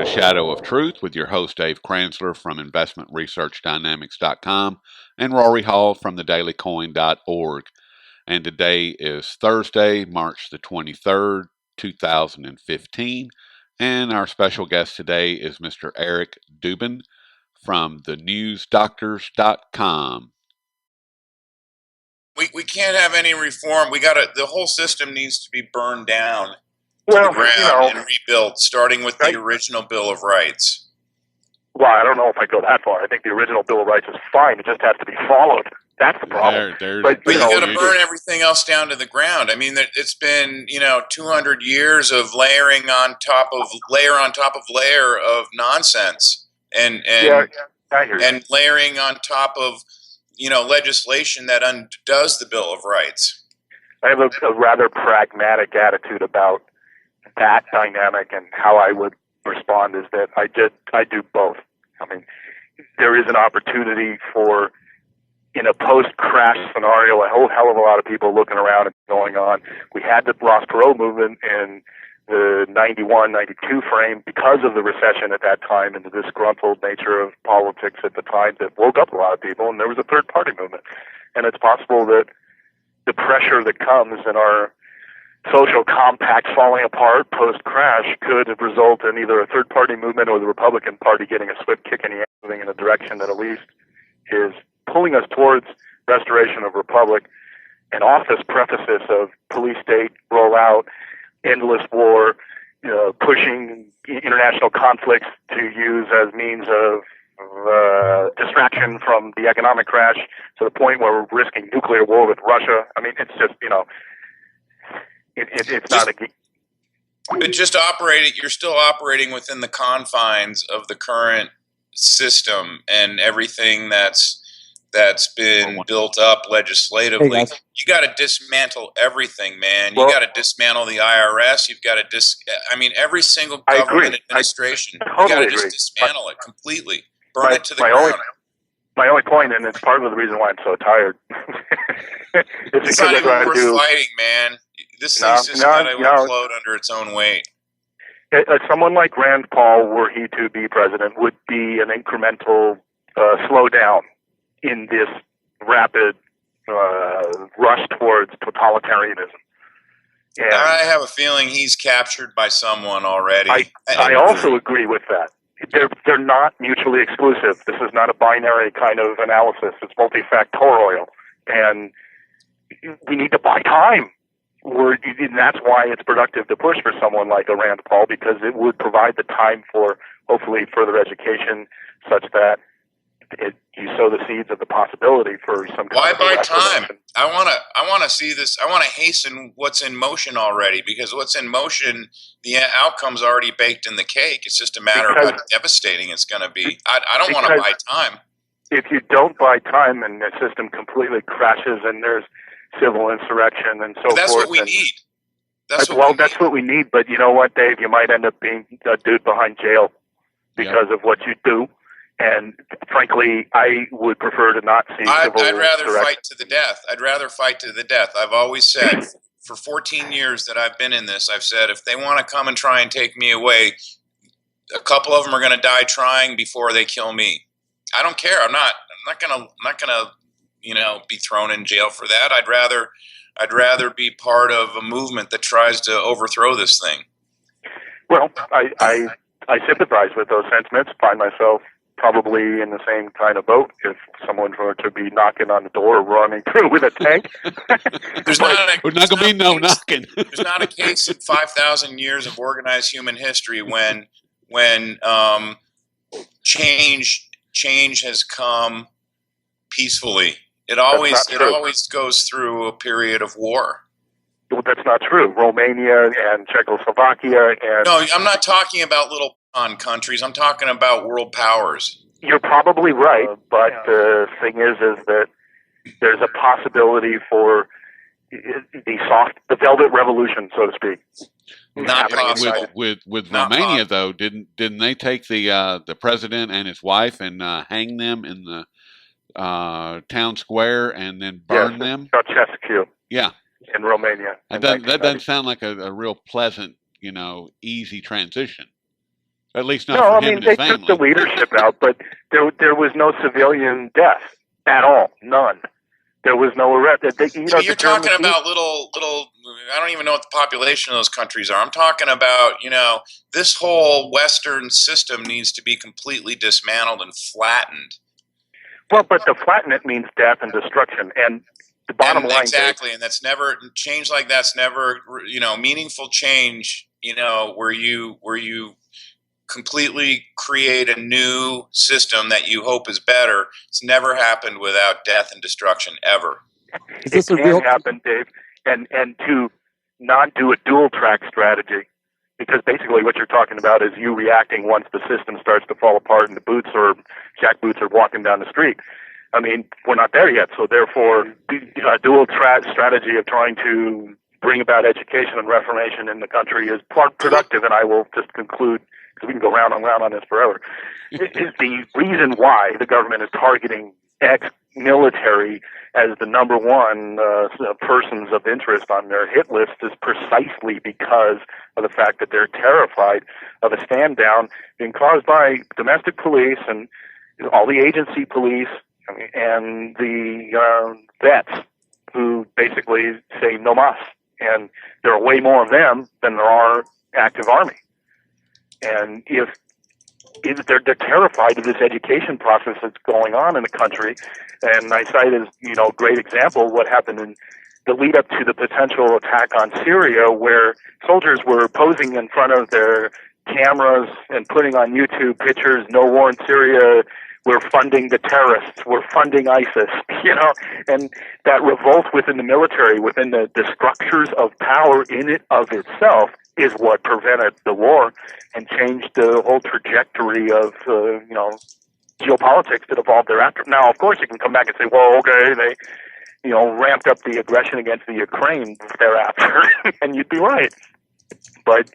to Shadow of Truth with your host Dave Kranzler from InvestmentResearchDynamics.com and Rory Hall from the Coin.org. And today is Thursday, March the 23rd, 2015. And our special guest today is Mr. Eric Dubin from thenewsdoctors.com. We can't have any reform. The whole system needs to be burned down to the ground and rebuilt, starting with the original Bill of Rights. Well, I don't know if I go that far. I think the original Bill of Rights is fine. It just has to be followed. That's the problem. But you got to burn everything else down to the ground. I mean, it's been 200 years of layer on top of layer of nonsense, and layering on top of legislation that undoes the Bill of Rights. I have a rather pragmatic attitude about that dynamic, and how I would respond is that I do both. I mean, there is an opportunity for, in a post-crash scenario, a whole hell of a lot of people looking around and going on. We had the Ross Perot movement in the 91, 92 frame because of the recession at that time and the disgruntled nature of politics at the time that woke up a lot of people, and there was a third-party movement. And it's possible that the pressure that comes in our social compact falling apart post-crash could result in either a third-party movement or the Republican Party getting a swift kick in the ass, moving in a direction that at least is pulling us towards restoration of republic, and off this preface of police state rollout, endless war, pushing international conflicts to use as means of distraction from the economic crash to the point where we're risking nuclear war with Russia. I mean, it's just, it's not a... But you're still operating within the confines of the current system and everything that's been built up legislatively. Hey, you got to dismantle everything, man. You got to dismantle the IRS. You've got to every single government administration. You got to just dismantle it completely. Burn it to the ground. My only point, and it's part of the reason why I'm so tired, it's not even worth fighting, man. This thing's just got to implode under its own weight. Someone like Rand Paul, were he to be president, would be an incremental slowdown in this rapid rush towards totalitarianism. And I have a feeling he's captured by someone already. I also agree with that. They're not mutually exclusive. This is not a binary kind of analysis. It's multifactorial. And we need to buy time. And that's why it's productive to push for someone like a Rand Paul, because it would provide the time for, hopefully, further education such that you sow the seeds of the possibility for some kind Why of buy time? I want to see this. I want to hasten what's in motion already, because what's in motion, the outcome's already baked in the cake. It's just a matter of how devastating it's going to be. I don't want to buy time. If you don't buy time and the system completely crashes and there's civil insurrection and so forth. That's what we need. That's what we need. But you know what, Dave? You might end up being a dude behind jail because of what you do. And frankly, I would prefer to not see civil I'd rather fight to the death. I'd rather fight to the death. I've always said, for 14 years that I've been in this, I've said, if they want to come and try and take me away, a couple of them are going to die trying before they kill me. I don't care. I'm not going to be thrown in jail for that. I'd rather be part of a movement that tries to overthrow this thing. Well, I sympathize with those sentiments. Find myself probably in the same kind of boat if someone were to be knocking on the door or running through with a tank. There's not going to be no knocking. There's not a case in 5,000 years of organized human history when change has come peacefully. It always goes through a period of war. Well, that's not true. Romania and Czechoslovakia and... No, I'm not talking about little countries. I'm talking about world powers. You're probably right, but the thing is that there's a possibility for the velvet revolution, so to speak. Not possible. With Romania, though, didn't they take the president and his wife and hang them in the town square and then burn them? Ceausescu. Yeah. In Romania. That doesn't sound like a real pleasant, easy transition. At least not No, for I him mean, and his they took the family. leadership out, but there was no civilian death at all. None. There was no arrest. You're talking about little. I don't even know what the population of those countries are. I'm talking about, this whole Western system needs to be completely dismantled and flattened. Well, but to flatten it means death and destruction. And the bottom line, exactly, Dave, and that's never change. Like that's never, meaningful change. Where you completely create a new system that you hope is better. It's never happened without death and destruction ever. It can happen, Dave, and to not do a dual track strategy, because basically what you're talking about is you reacting once the system starts to fall apart and the jackboots are walking down the street. I mean, we're not there yet, so therefore a dual track strategy of trying to bring about education and reformation in the country is productive, and I will just conclude, because we can go round and round on this forever, is the reason why the government is targeting ex-military as the number one persons of interest on their hit list is precisely because of the fact that they're terrified of a stand down being caused by domestic police and all the agency police and the vets who basically say no mas. And there are way more of them than there are active army. And if they're terrified of this education process that's going on in the country, and I cite as a great example what happened in the lead up to the potential attack on Syria, where soldiers were posing in front of their cameras and putting on YouTube pictures, "No war in Syria, we're funding the terrorists, we're funding ISIS," and that revolt within the military, within the structures of power in it of itself, is what prevented the war and changed the whole trajectory of, geopolitics that evolved thereafter. Now, of course, you can come back and say, well, okay, they, ramped up the aggression against the Ukraine thereafter, and you'd be right. But,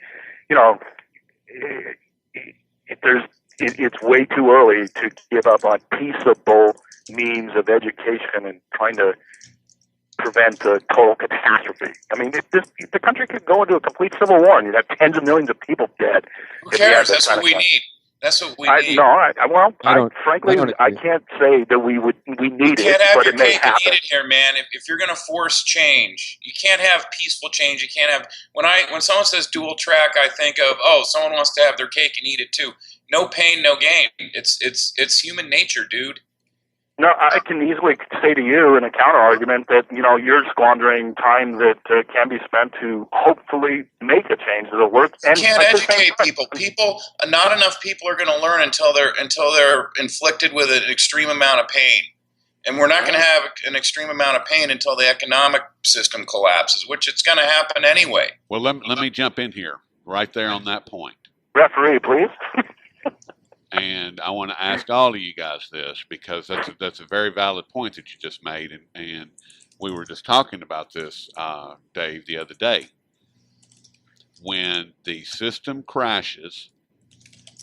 it's way too early to give up on peaceable means of education and trying to prevent a total catastrophe. I mean, the country could go into a complete civil war, and you'd have tens of millions of people dead. Who cares? That's what we need. That's what we need. Frankly, I can't say that we need it, but it may happen. You can't have your cake and eat it here, man. If you're going to force change, you can't have peaceful change. You can't have when someone says dual track, I think of someone wants to have their cake and eat it too. No pain, no gain. It's human nature, dude. No, I can easily say to you in a counter argument that you're squandering time that can be spent to hopefully make a change that'll work. And you can't educate people. Not enough people are going to learn until they're inflicted with an extreme amount of pain. And we're not going to have an extreme amount of pain until the economic system collapses, which it's going to happen anyway. Well, let me jump in here right there on that point. Referee, please. And I want to ask all of you guys this, because that's a very valid point that you just made, and we were just talking about this, Dave, the other day. When the system crashes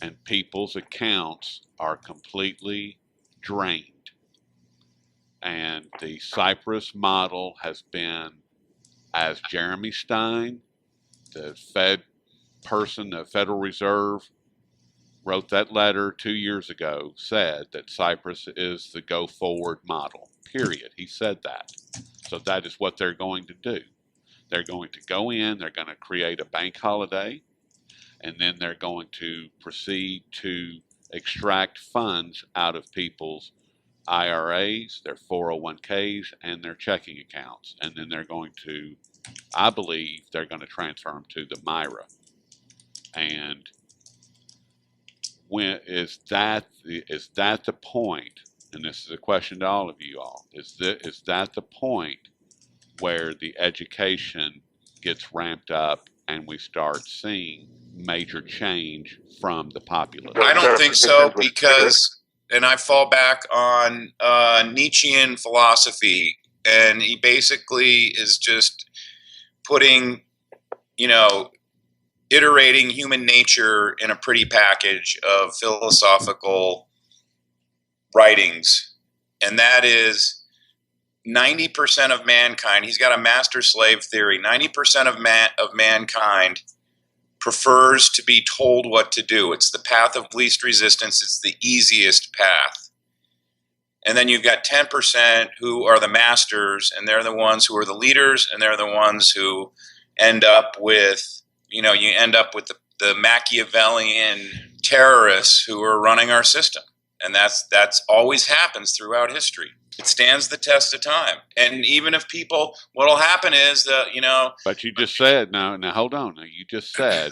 and people's accounts are completely drained, and the Cyprus model has been, as Jeremy Stein, the Federal Reserve, wrote that letter 2 years ago, said that Cyprus is the go-forward model, period. He said that. So that is what they're going to do. They're going to go in, they're going to create a bank holiday, and then they're going to proceed to extract funds out of people's IRAs, their 401ks, and their checking accounts. And then they're going to, I believe, they're going to transfer them to the MIRA. And is that the point? And this is a question to all of you all. Is that the point where the education gets ramped up and we start seeing major change from the populace? I don't think so, because, and I fall back on Nietzschean philosophy, and he basically is just putting, iterating human nature in a pretty package of philosophical writings, and that is 90% of mankind. He's got a master-slave theory. 90% of mankind prefers to be told what to do. It's the path of least resistance. It's the easiest path. And then you've got 10% who are the masters, and they're the ones who are the leaders, and they're the ones who end up with, you end up with the Machiavellian terrorists who are running our system. And that's always happens throughout history. It stands the test of time. And even if people, what'll happen is that, But you just said, now hold on. Now you just said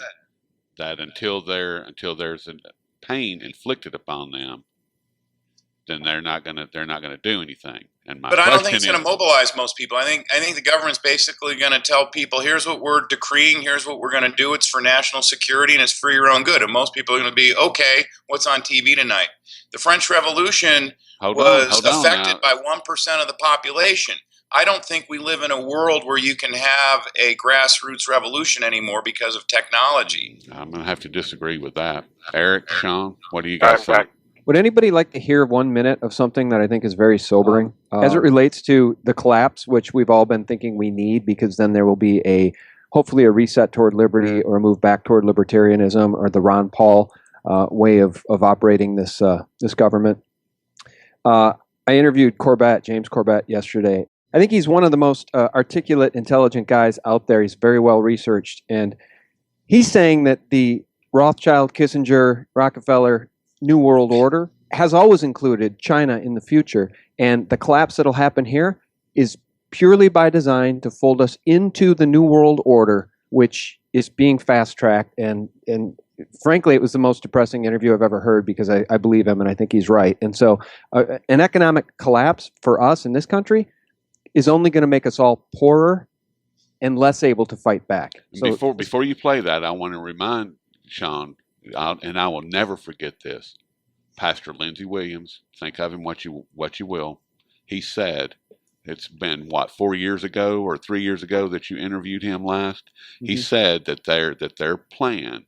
that until there's a pain inflicted upon them, then they're not gonna do anything. And but I don't think it's going to mobilize most people. I think the government's basically going to tell people, here's what we're decreeing, here's what we're going to do. It's for national security and it's for your own good. And most people are going to be, okay, what's on TV tonight? The French Revolution was affected by 1% of the population. I don't think we live in a world where you can have a grassroots revolution anymore because of technology. I'm going to have to disagree with that. Eric, Sean, what do you guys say? Would anybody like to hear 1 minute of something that I think is very sobering as it relates to the collapse, which we've all been thinking we need, because then there will be hopefully a reset toward liberty or a move back toward libertarianism or the Ron Paul way of operating this government. I interviewed James Corbett, yesterday. I think he's one of the most articulate, intelligent guys out there. He's very well researched, and he's saying that the Rothschild, Kissinger, Rockefeller New World Order has always included China in the future, and the collapse that'll happen here is purely by design to fold us into the New World Order, which is being fast-tracked. And frankly, it was the most depressing interview I've ever heard, because I believe him and I think he's right. And so an economic collapse for us in this country is only going to make us all poorer and less able to fight back. So before you play that, I want to remind Sean, and I will never forget this. Pastor Lindsey Williams, think of him what you will. He said, it's been 4 years ago or 3 years ago that you interviewed him last. Mm-hmm. He said that their plan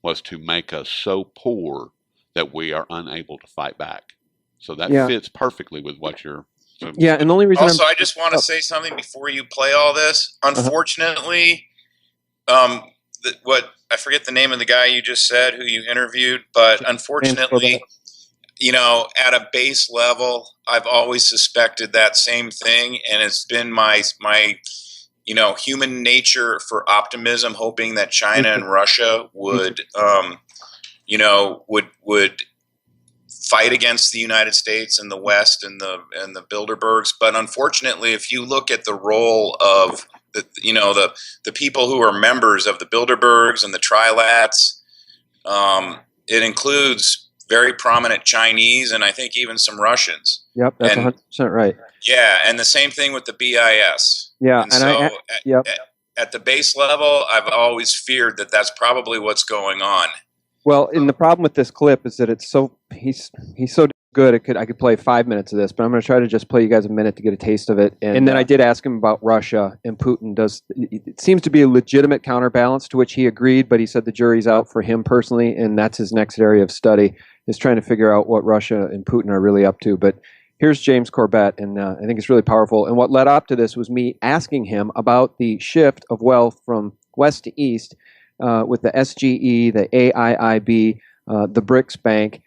was to make us so poor that we are unable to fight back. So that fits perfectly with what you're. Yeah, and the only reason. Also, I just want to say something before you play all this. Unfortunately, I forget the name of the guy you just said who you interviewed, but unfortunately, at a base level, I've always suspected that same thing, and it's been my human nature for optimism, hoping that China and Russia would fight against the United States and the West and the Bilderbergs. But unfortunately, if you look at the role of the people who are members of the Bilderbergs and the Trilats, it includes very prominent Chinese and I think even some Russians. Yep, that's 100% right. Yeah, and the same thing with the BIS. Yeah, and so at the base level, I've always feared that that's probably what's going on. Well, and the problem with this clip is that he's so good. I could play 5 minutes of this, but I'm going to try to just play you guys a minute to get a taste of it. And then I did ask him about Russia and Putin. It seems to be a legitimate counterbalance, to which he agreed, but he said the jury's out for him personally, and that's his next area of study, is trying to figure out what Russia and Putin are really up to. But here's James Corbett, and I think it's really powerful. And what led up to this was me asking him about the shift of wealth from west to east, with the SGE, the AIIB, the BRICS Bank.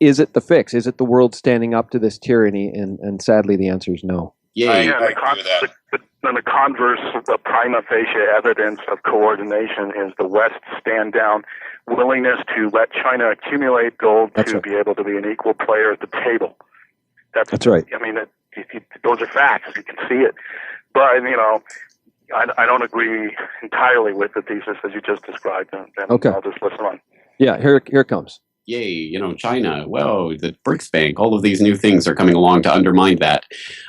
Is it the fix? Is it the world standing up to this tyranny? And sadly, the answer is no. Yeah, I agree with that. But the converse, the prima facie evidence of coordination is the West stand down willingness to let China accumulate gold to be able to be an equal player at the table. That's right. I mean, those are facts. You can see it. But, I don't agree entirely with the thesis as you just described. And okay. I'll just listen on. Yeah, here it comes. Yay, China, the BRICS Bank, all of these new things are coming along to undermine that.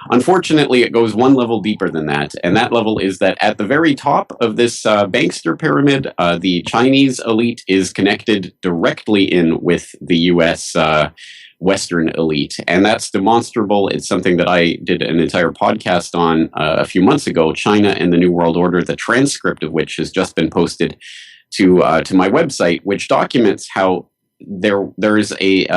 Unfortunately, it goes one level deeper than that, and that level is that at the very top of this bankster pyramid, the Chinese elite is connected directly in with the U.S. Western elite, and that's demonstrable. It's something that I did an entire podcast on a few months ago, China and the New World Order, the transcript of which has just been posted to my website, which documents how there's 8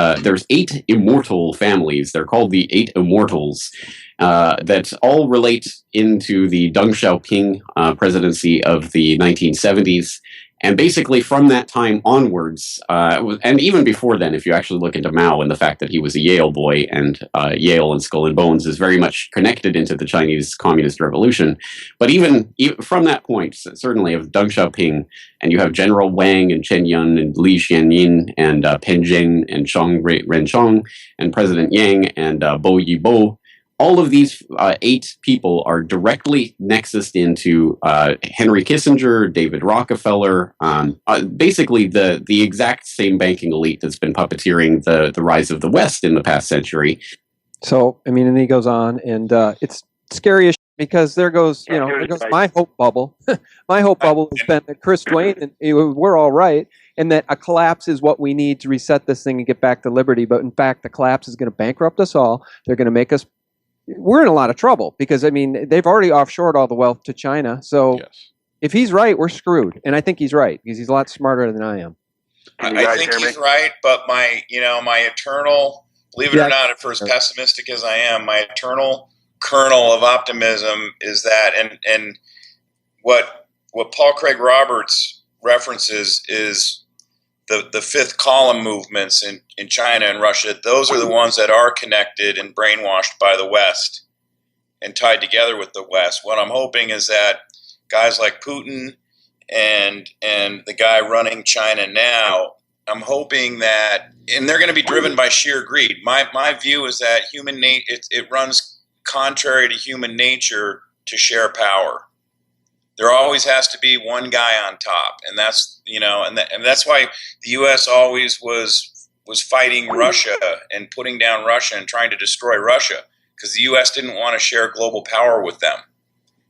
immortal families. They're called the 8 Immortals, that all relate into the Deng Xiaoping presidency of the 1970s. And basically, from that time onwards, and even before then, if you actually look into Mao and the fact that he was a Yale boy, and Yale and Skull and Bones is very much connected into the Chinese Communist Revolution. But even from that point, certainly of Deng Xiaoping, and you have General Wang and Chen Yun and Li Xianyin and Pen Zheng and Chang Renchong and President Yang and Bo Yibo. All of these 8 people are directly nexused into Henry Kissinger, David Rockefeller, basically the exact same banking elite that's been puppeteering the rise of the West in the past century. So, I mean, and he goes on, and it's scary as because there goes my hope bubble. My hope bubble has been that Chris Duane and we're all right, and that a collapse is what we need to reset this thing and get back to liberty. But in fact, the collapse is going to bankrupt us all. They're going to make us. We're in a lot of trouble because, I mean, they've already offshored all the wealth to China. So if he's right, we're screwed. And I think he's right because he's a lot smarter than I am. I think he's right, but my eternal, believe it or not, for as pessimistic as I am, my eternal kernel of optimism is that, and what Paul Craig Roberts references is the fifth column movements in China and Russia. Those are the ones that are connected and brainwashed by the West and tied together with the West. What I'm hoping is that guys like Putin and the guy running China now, I'm hoping that, and they're going to be driven by sheer greed. My view is that it runs contrary to human nature to share power. There always has to be one guy on top, and that's and that's why the U.S. always was fighting Russia and putting down Russia and trying to destroy Russia because the U.S. didn't want to share global power with them.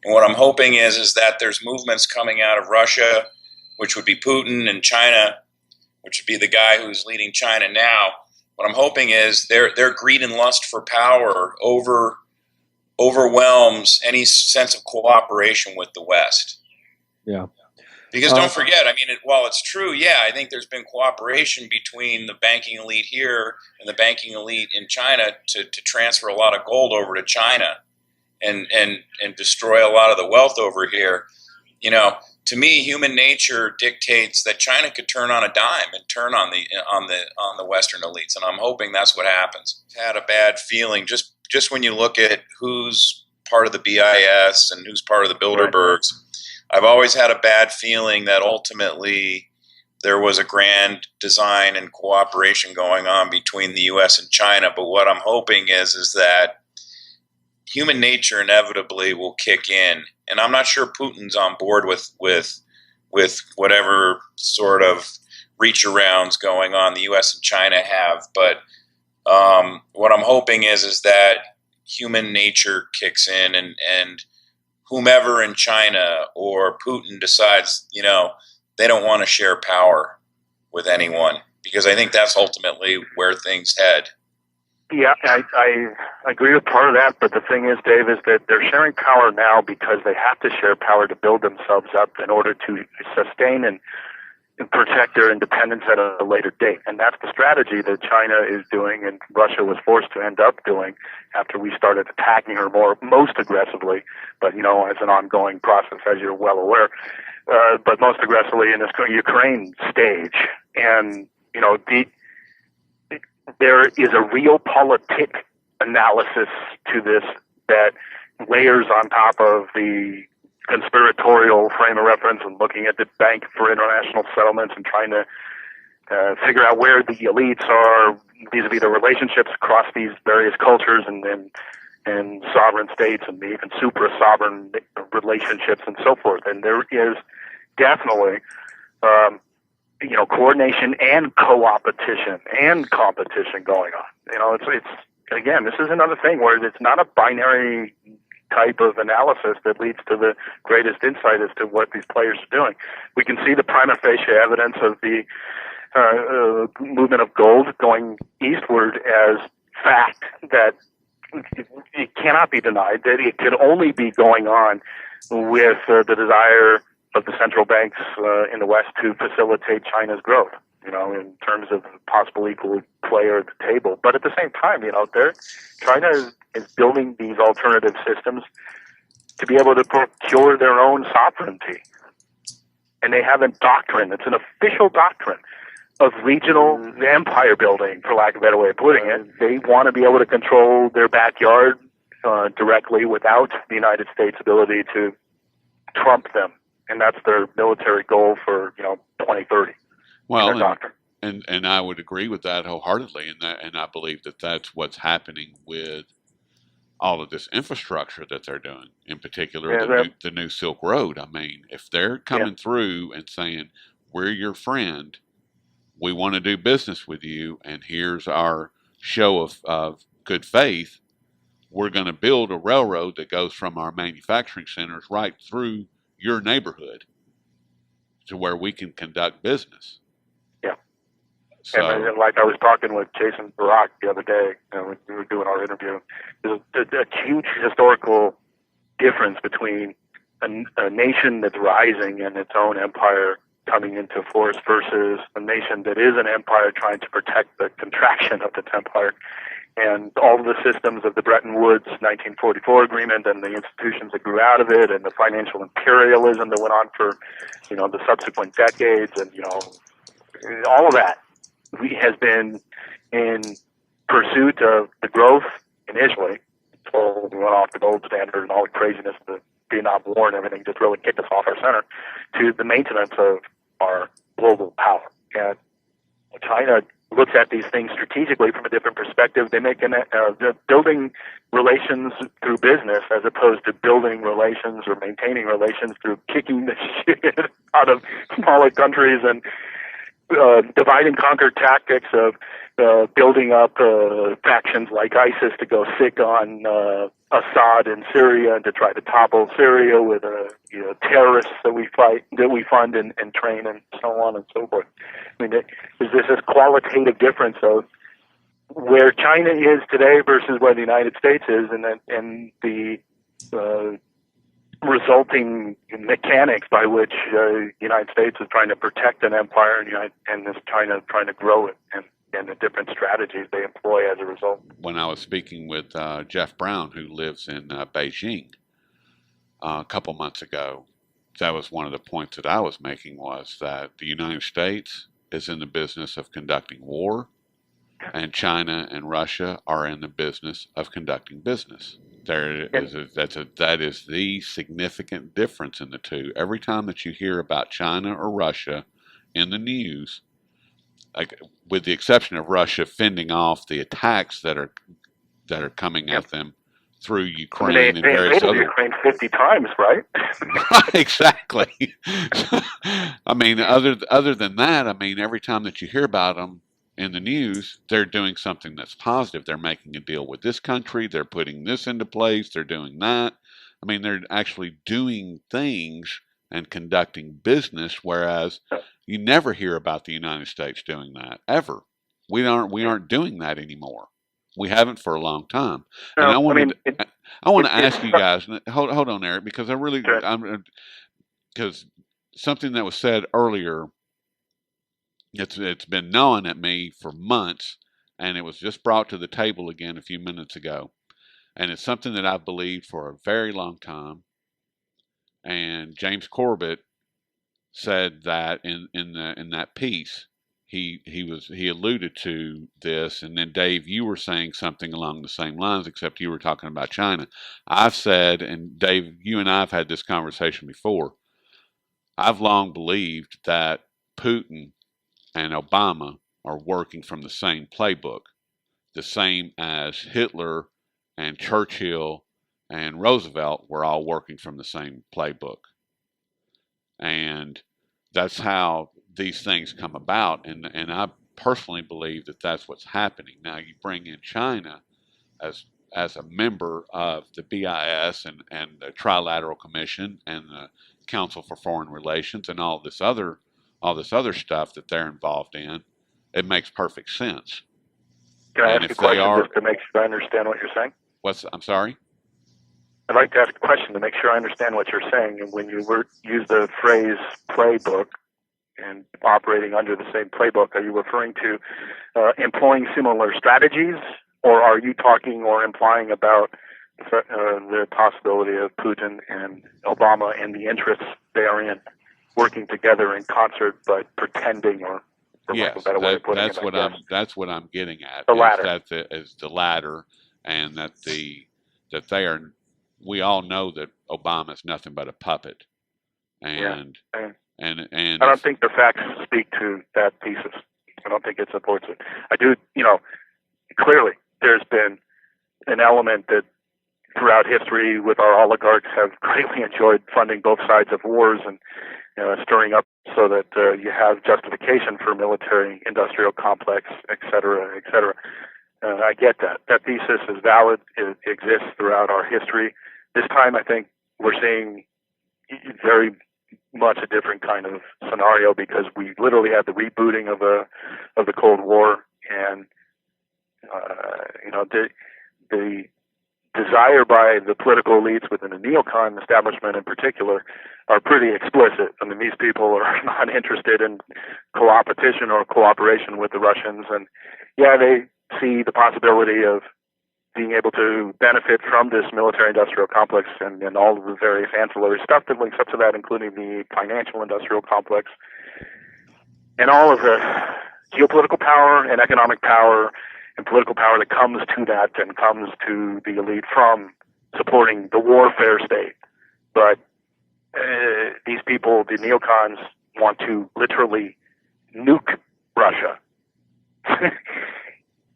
And what I'm hoping is that there's movements coming out of Russia, which would be Putin, and China, which would be the guy who's leading China now. What I'm hoping is their greed and lust for power overwhelms any sense of cooperation with the West. Yeah. Because don't forget, I mean, while it's true, I think there's been cooperation between the banking elite here and the banking elite in China to transfer a lot of gold over to China and destroy a lot of the wealth over here. To me, human nature dictates that China could turn on a dime and turn on the Western elites, and I'm hoping that's what happens. I've had a bad feeling just when you look at who's part of the BIS and who's part of the Bilderbergs. I've always had a bad feeling that ultimately there was a grand design and cooperation going on between the U.S. and China. But what I'm hoping is that human nature inevitably will kick in, and I'm not sure Putin's on board with whatever sort of reach arounds going on the U.S. and China have. But what I'm hoping is that human nature kicks in, and whomever in China or Putin decides, they don't want to share power with anyone, because I think that's ultimately where things head. Yeah, I agree with part of that, but the thing is, Dave, is that they're sharing power now because they have to share power to build themselves up in order to sustain and protect their independence at a later date. And that's the strategy that China is doing and Russia was forced to end up doing after we started attacking her most aggressively, but, as an ongoing process, as you're well aware, but most aggressively in this Ukraine stage. And, there is a realpolitik analysis to this that layers on top of the conspiratorial frame of reference and looking at the Bank for International Settlements and trying to figure out where the elites are vis-a-vis the relationships across these various cultures and sovereign states and even supra-sovereign relationships and so forth. And there is definitely coordination and co-opetition and competition going on. It's again, this is another thing where it's not a binary type of analysis that leads to the greatest insight as to what these players are doing. We can see the prima facie evidence of the movement of gold going eastward as fact that it cannot be denied that it could only be going on with the desire of the central banks in the West to facilitate China's growth, in terms of possible equal player at the table. But at the same time, China is building these alternative systems to be able to procure their own sovereignty. and they have a doctrine. It's an official doctrine of regional empire building, for lack of a better way of putting it. They want to be able to control their backyard directly without the United States' ability to trump them, and that's their military goal for 2030. Well, and I would agree with that wholeheartedly, and I believe that that's what's happening with all of this infrastructure that they're doing, in particular the new Silk Road. I mean, if they're coming through and saying, we're your friend, we want to do business with you, and here's our show of good faith, we're going to build a railroad that goes from our manufacturing centers right through your neighborhood to where we can conduct business. Yeah. So, and like I was talking with Jason Barak the other day, when we were doing our interview, there's a huge historical difference between a nation that's rising in its own empire coming into force versus a nation that is an empire trying to protect the contraction of its empire. And all of the systems of the Bretton Woods 1944 agreement and the institutions that grew out of it and the financial imperialism that went on for, the subsequent decades and, all of that has been in pursuit of the growth initially. So we went off the gold standard and all the craziness of the Vietnam War and everything just really kicked us off our center to the maintenance of our global power. And China looks at these things strategically from a different perspective. They make building relations through business as opposed to building relations or maintaining relations through kicking the shit out of smaller countries and divide and conquer tactics of building up factions like ISIS to go sick on Assad in Syria and to try to topple Syria with terrorists that we fund and train and so on and so forth. I mean, there's this qualitative difference of where China is today versus where the United States is, and the resulting mechanics by which the United States is trying to protect an empire and this China trying to grow it, and the different strategies they employ as a result. When I was speaking with Jeff Brown, who lives in Beijing, a couple months ago, that was one of the points that I was making, was that the United States is in the business of conducting war, and China and Russia are in the business of conducting business. That is the significant difference in the two. Every time that you hear about China or Russia in the news, like with the exception of Russia fending off the attacks that are coming at them through Ukraine and various other. Ukraine 50 times, right? Right, exactly. I mean, other than that, I mean, every time that you hear about them in the news, they're doing something that's positive. They're making a deal with this country. They're putting this into place. They're doing that. I mean, they're actually doing things and conducting business, whereas you never hear about the United States doing that, ever. We aren't doing that anymore. We haven't for a long time. And I want to ask you guys, hold on, Eric, because because something that was said earlier, it's been gnawing at me for months, and it was just brought to the table again a few minutes ago. And it's something that I've believed for a very long time. And James Corbett said that in that piece, he alluded to this, and then Dave, you were saying something along the same lines, except you were talking about China. I've said, and Dave, you and I have had this conversation before, I've long believed that Putin and Obama are working from the same playbook, the same as Hitler and Churchill and Roosevelt were all working from the same playbook. And that's how these things come about. And I personally believe that that's what's happening. Now, you bring in China as a member of the BIS and the Trilateral Commission and the Council for Foreign Relations and all this other stuff that they're involved in, it makes perfect sense. Can I ask a question just to make sure I understand what you're saying? I'm sorry? I'd like to ask a question to make sure I understand what you're saying. And when you use the phrase playbook and operating under the same playbook, are you referring to employing similar strategies, or are you talking or implying about the possibility of Putin and Obama and the interests they are in? working together in concert, but pretending, or for lack of a better way of putting that's it, what that's what I'm getting at. The is latter. that is the latter, and that they are. We all know that Obama's nothing but a puppet, and and I don't think the facts speak to that thesis. I don't think it supports it. I do, clearly there's been an element that throughout history with our oligarchs have greatly enjoyed funding both sides of wars and stirring up so that you have justification for military industrial complex, et cetera, et cetera. I get that. That thesis is valid. It exists throughout our history. This time, I think we're seeing very much a different kind of scenario because we literally had the rebooting of the Cold War, and the desire by the political elites within the neocon establishment in particular are pretty explicit. I mean, these people are not interested in co-opetition or cooperation with the Russians, and they see the possibility of being able to benefit from this military-industrial complex and all of the various ancillary stuff that links up to that, including the financial-industrial complex and all of the geopolitical power and economic power and political power that comes to that and comes to the elite from supporting the warfare state. But these people, the neocons, want to literally nuke Russia.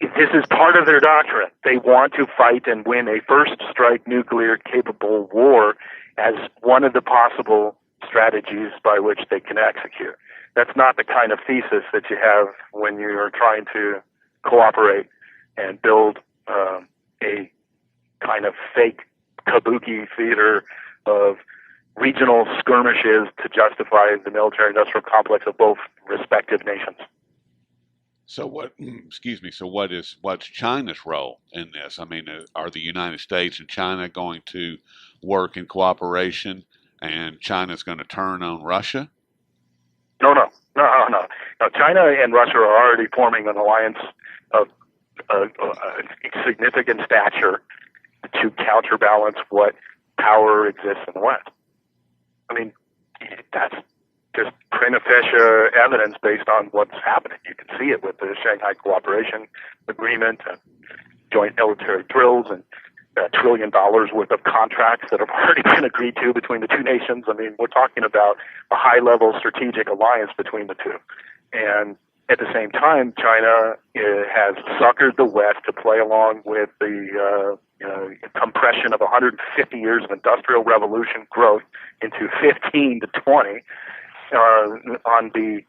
This is part of their doctrine. They want to fight and win a first strike nuclear capable war as one of the possible strategies by which they can execute. That's not the kind of thesis that you have when you're trying to cooperate and build a kind of fake kabuki theater of regional skirmishes to justify the military-industrial complex of both respective nations. So what's China's role in this? I mean, are the United States and China going to work in cooperation, and China's going to turn on Russia? No. China and Russia are already forming an alliance of significant stature to counterbalance what power exists in the West. I mean, that's just prima facie evidence based on what's happening. You can see it with the Shanghai Cooperation Agreement and joint military drills and $1 trillion worth of contracts that have already been agreed to between the two nations. I mean, we're talking about a high-level strategic alliance between the two. And at the same time, China has suckered the West to play along with the compression of 150 years of industrial revolution growth into 15 to 20 on the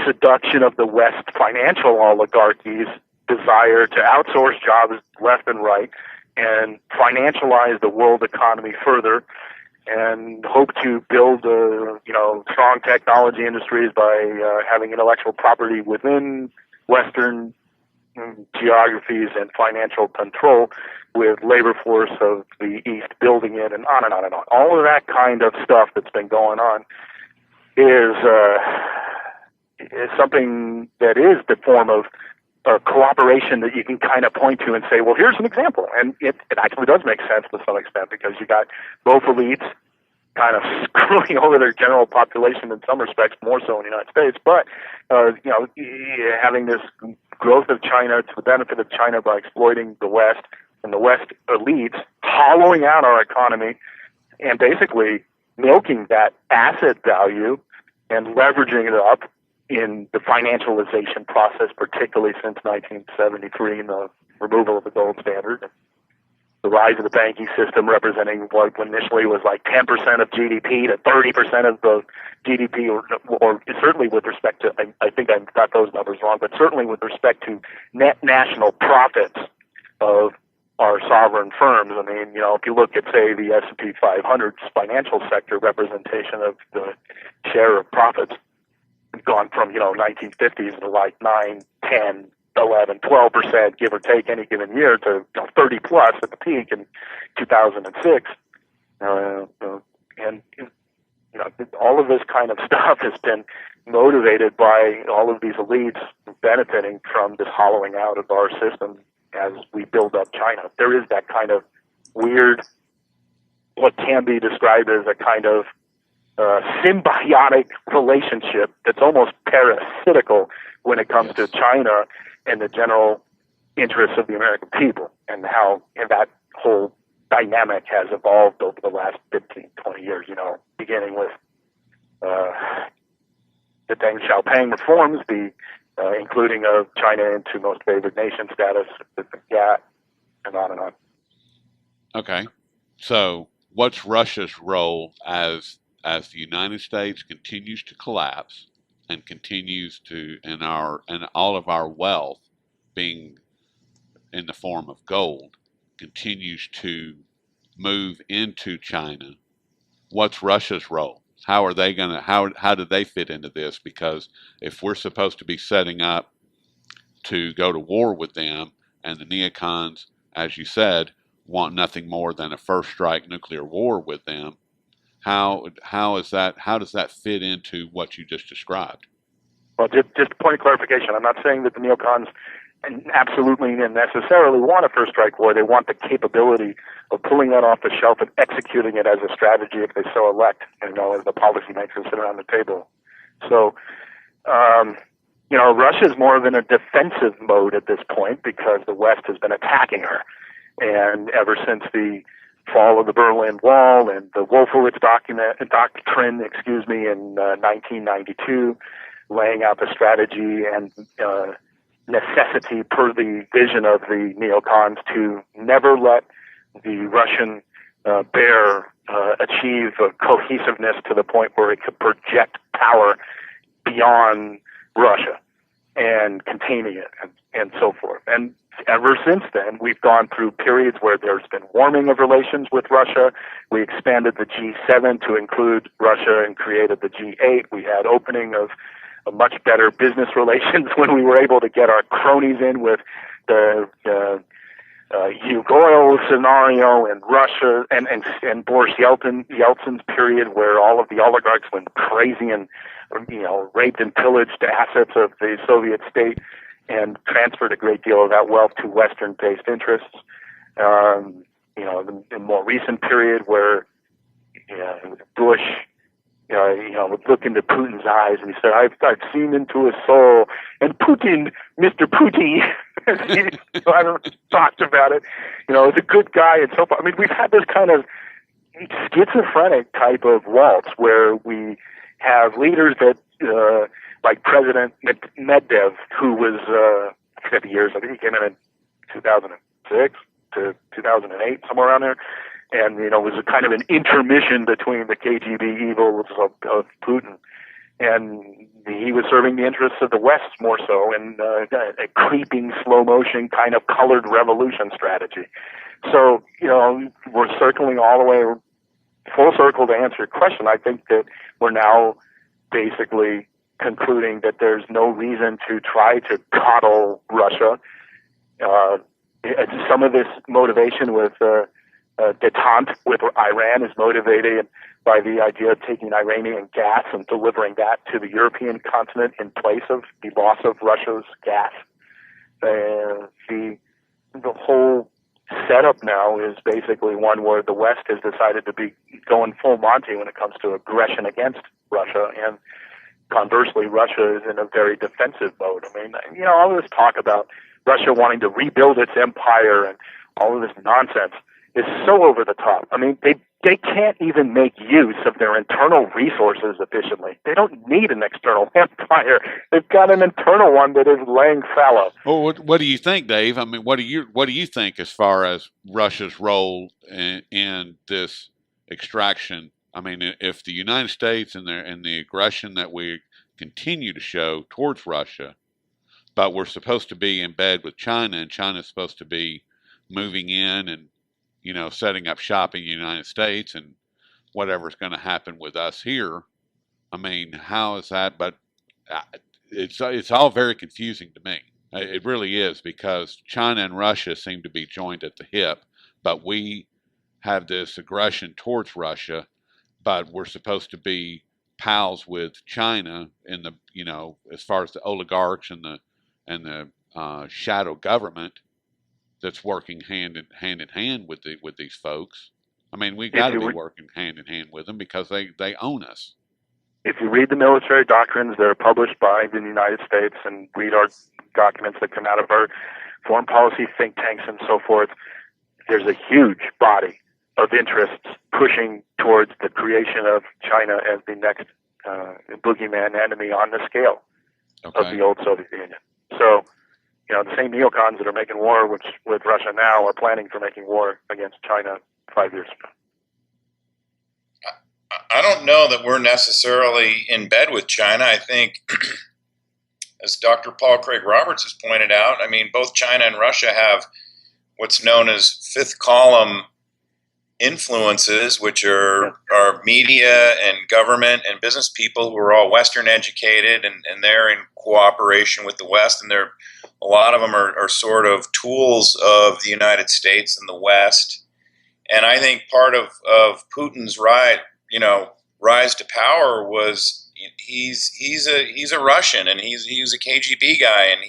seduction of the West financial oligarchies' desire to outsource jobs left and right and financialize the world economy further and hope to build strong technology industries by having intellectual property within Western geographies and financial control with labor force of the East building it, and on and on and on. All of that kind of stuff that's been going on is something that is the form of cooperation that you can kind of point to and say, well, here's an example. And it actually does make sense to some extent because you got both elites kind of screwing over their general population in some respects, more so in the United States, but having this growth of China to the benefit of China by exploiting the West and the West elites, hollowing out our economy and basically milking that asset value and leveraging it up in the financialization process, particularly since 1973 and the removal of the gold standard. The rise of the banking system representing what initially was like 10% of GDP to 30% of the GDP, or certainly with respect to, I think I got those numbers wrong, but certainly with respect to net national profits of our sovereign firms. I mean, if you look at, say, the S&P 500's financial sector representation of the share of profits, gone from, 1950s to like 9, 10, 11, 12%, give or take any given year, to 30 plus at the peak in 2006. And all of this kind of stuff has been motivated by all of these elites benefiting from this hollowing out of our system as we build up China. There is that kind of weird, what can be described as a kind of symbiotic relationship that's almost parasitical when it comes to China and the general interests of the American people, and how that whole dynamic has evolved over the last 15, 20 years, beginning with the Deng Xiaoping reforms, including of China into most favored nation status, with the GATT, and on and on. Okay. So what's Russia's role as the United States continues to collapse and continues to, and all of our wealth being in the form of gold continues to move into China? What's Russia's role? How do they fit into this? Because if we're supposed to be setting up to go to war with them, and the neocons, as you said, want nothing more than a first strike nuclear war with them, how does that fit into what you just described? Well, just a point of clarification. I'm not saying that the neocons absolutely and necessarily want a first strike war. They want the capability of pulling that off the shelf and executing it as a strategy if they so elect, as the policymakers sit around the table. So, Russia is more of in a defensive mode at this point because the West has been attacking her. And ever since the fall of the Berlin Wall and the Wolfowitz doctrine, in 1992, laying out the strategy and necessity per the vision of the neocons to never let the Russian bear achieve a cohesiveness to the point where it could project power beyond Russia and containing it and so forth. And ever since then, we've gone through periods where there's been warming of relations with Russia. We expanded the G7 to include Russia and created the G8. We had opening of a much better business relations when we were able to get our cronies in with the Yugoil scenario in Russia and Boris Yeltsin's period where all of the oligarchs went crazy and raped and pillaged assets of the Soviet state and transferred a great deal of that wealth to Western-based interests. The more recent period where Bush would look into Putin's eyes and he said, I've seen into his soul. And Putin, Mr. Putin, I don't talked about it, is a good guy and so forth. I mean, we've had this kind of schizophrenic type of waltz where we have leaders that, like President Medvedev, who was 50 years, I think he came in 2006 to 2008, somewhere around there. And, was a kind of an intermission between the KGB evils of Putin. And he was serving the interests of the West more so in a creeping slow motion kind of colored revolution strategy. So, we're circling all the way full circle to answer your question. I think that we're now basically concluding that there's no reason to try to coddle Russia. Some of this motivation with detente with Iran is motivated by the idea of taking Iranian gas and delivering that to the European continent in place of the loss of Russia's gas. The whole setup now is basically one where the West has decided to be going full Monty when it comes to aggression against Russia, and conversely, Russia is in a very defensive mode. I mean, all of this talk about Russia wanting to rebuild its empire and all of this nonsense is so over the top. I mean, they can't even make use of their internal resources efficiently. They don't need an external empire. They've got an internal one that is laying fallow. Well, what do you think, Dave? I mean, what do you think as far as Russia's role in this extraction? I mean, if the United States and the aggression that we continue to show towards Russia, but we're supposed to be in bed with China, and China's supposed to be moving in and setting up shop in the United States, and whatever's going to happen with us here. I mean, how is that? But it's all very confusing to me. It really is, because China and Russia seem to be joined at the hip, but we have this aggression towards Russia, but we're supposed to be pals with China in the as far as the oligarchs and the shadow government that's working hand in hand with these folks. I mean, we got to be working hand in hand with them because they own us. If you read the military doctrines that are published by the United States and read our documents that come out of our foreign policy think tanks and so forth, there's a huge body of interests pushing towards the creation of China as the next boogeyman enemy on the scale of the old Soviet Union. So, the same neocons that are making war with Russia now are planning for making war against China 5 years from now. I don't know that we're necessarily in bed with China. I think, as Dr. Paul Craig Roberts has pointed out, I mean, both China and Russia have what's known as fifth column influences, which are media and government and business people who are all Western educated, and they're in cooperation with the West, and a lot of them are sort of tools of the United States and the West. And I think part of Putin's rise to power was he's a Russian, and he's a KGB guy, and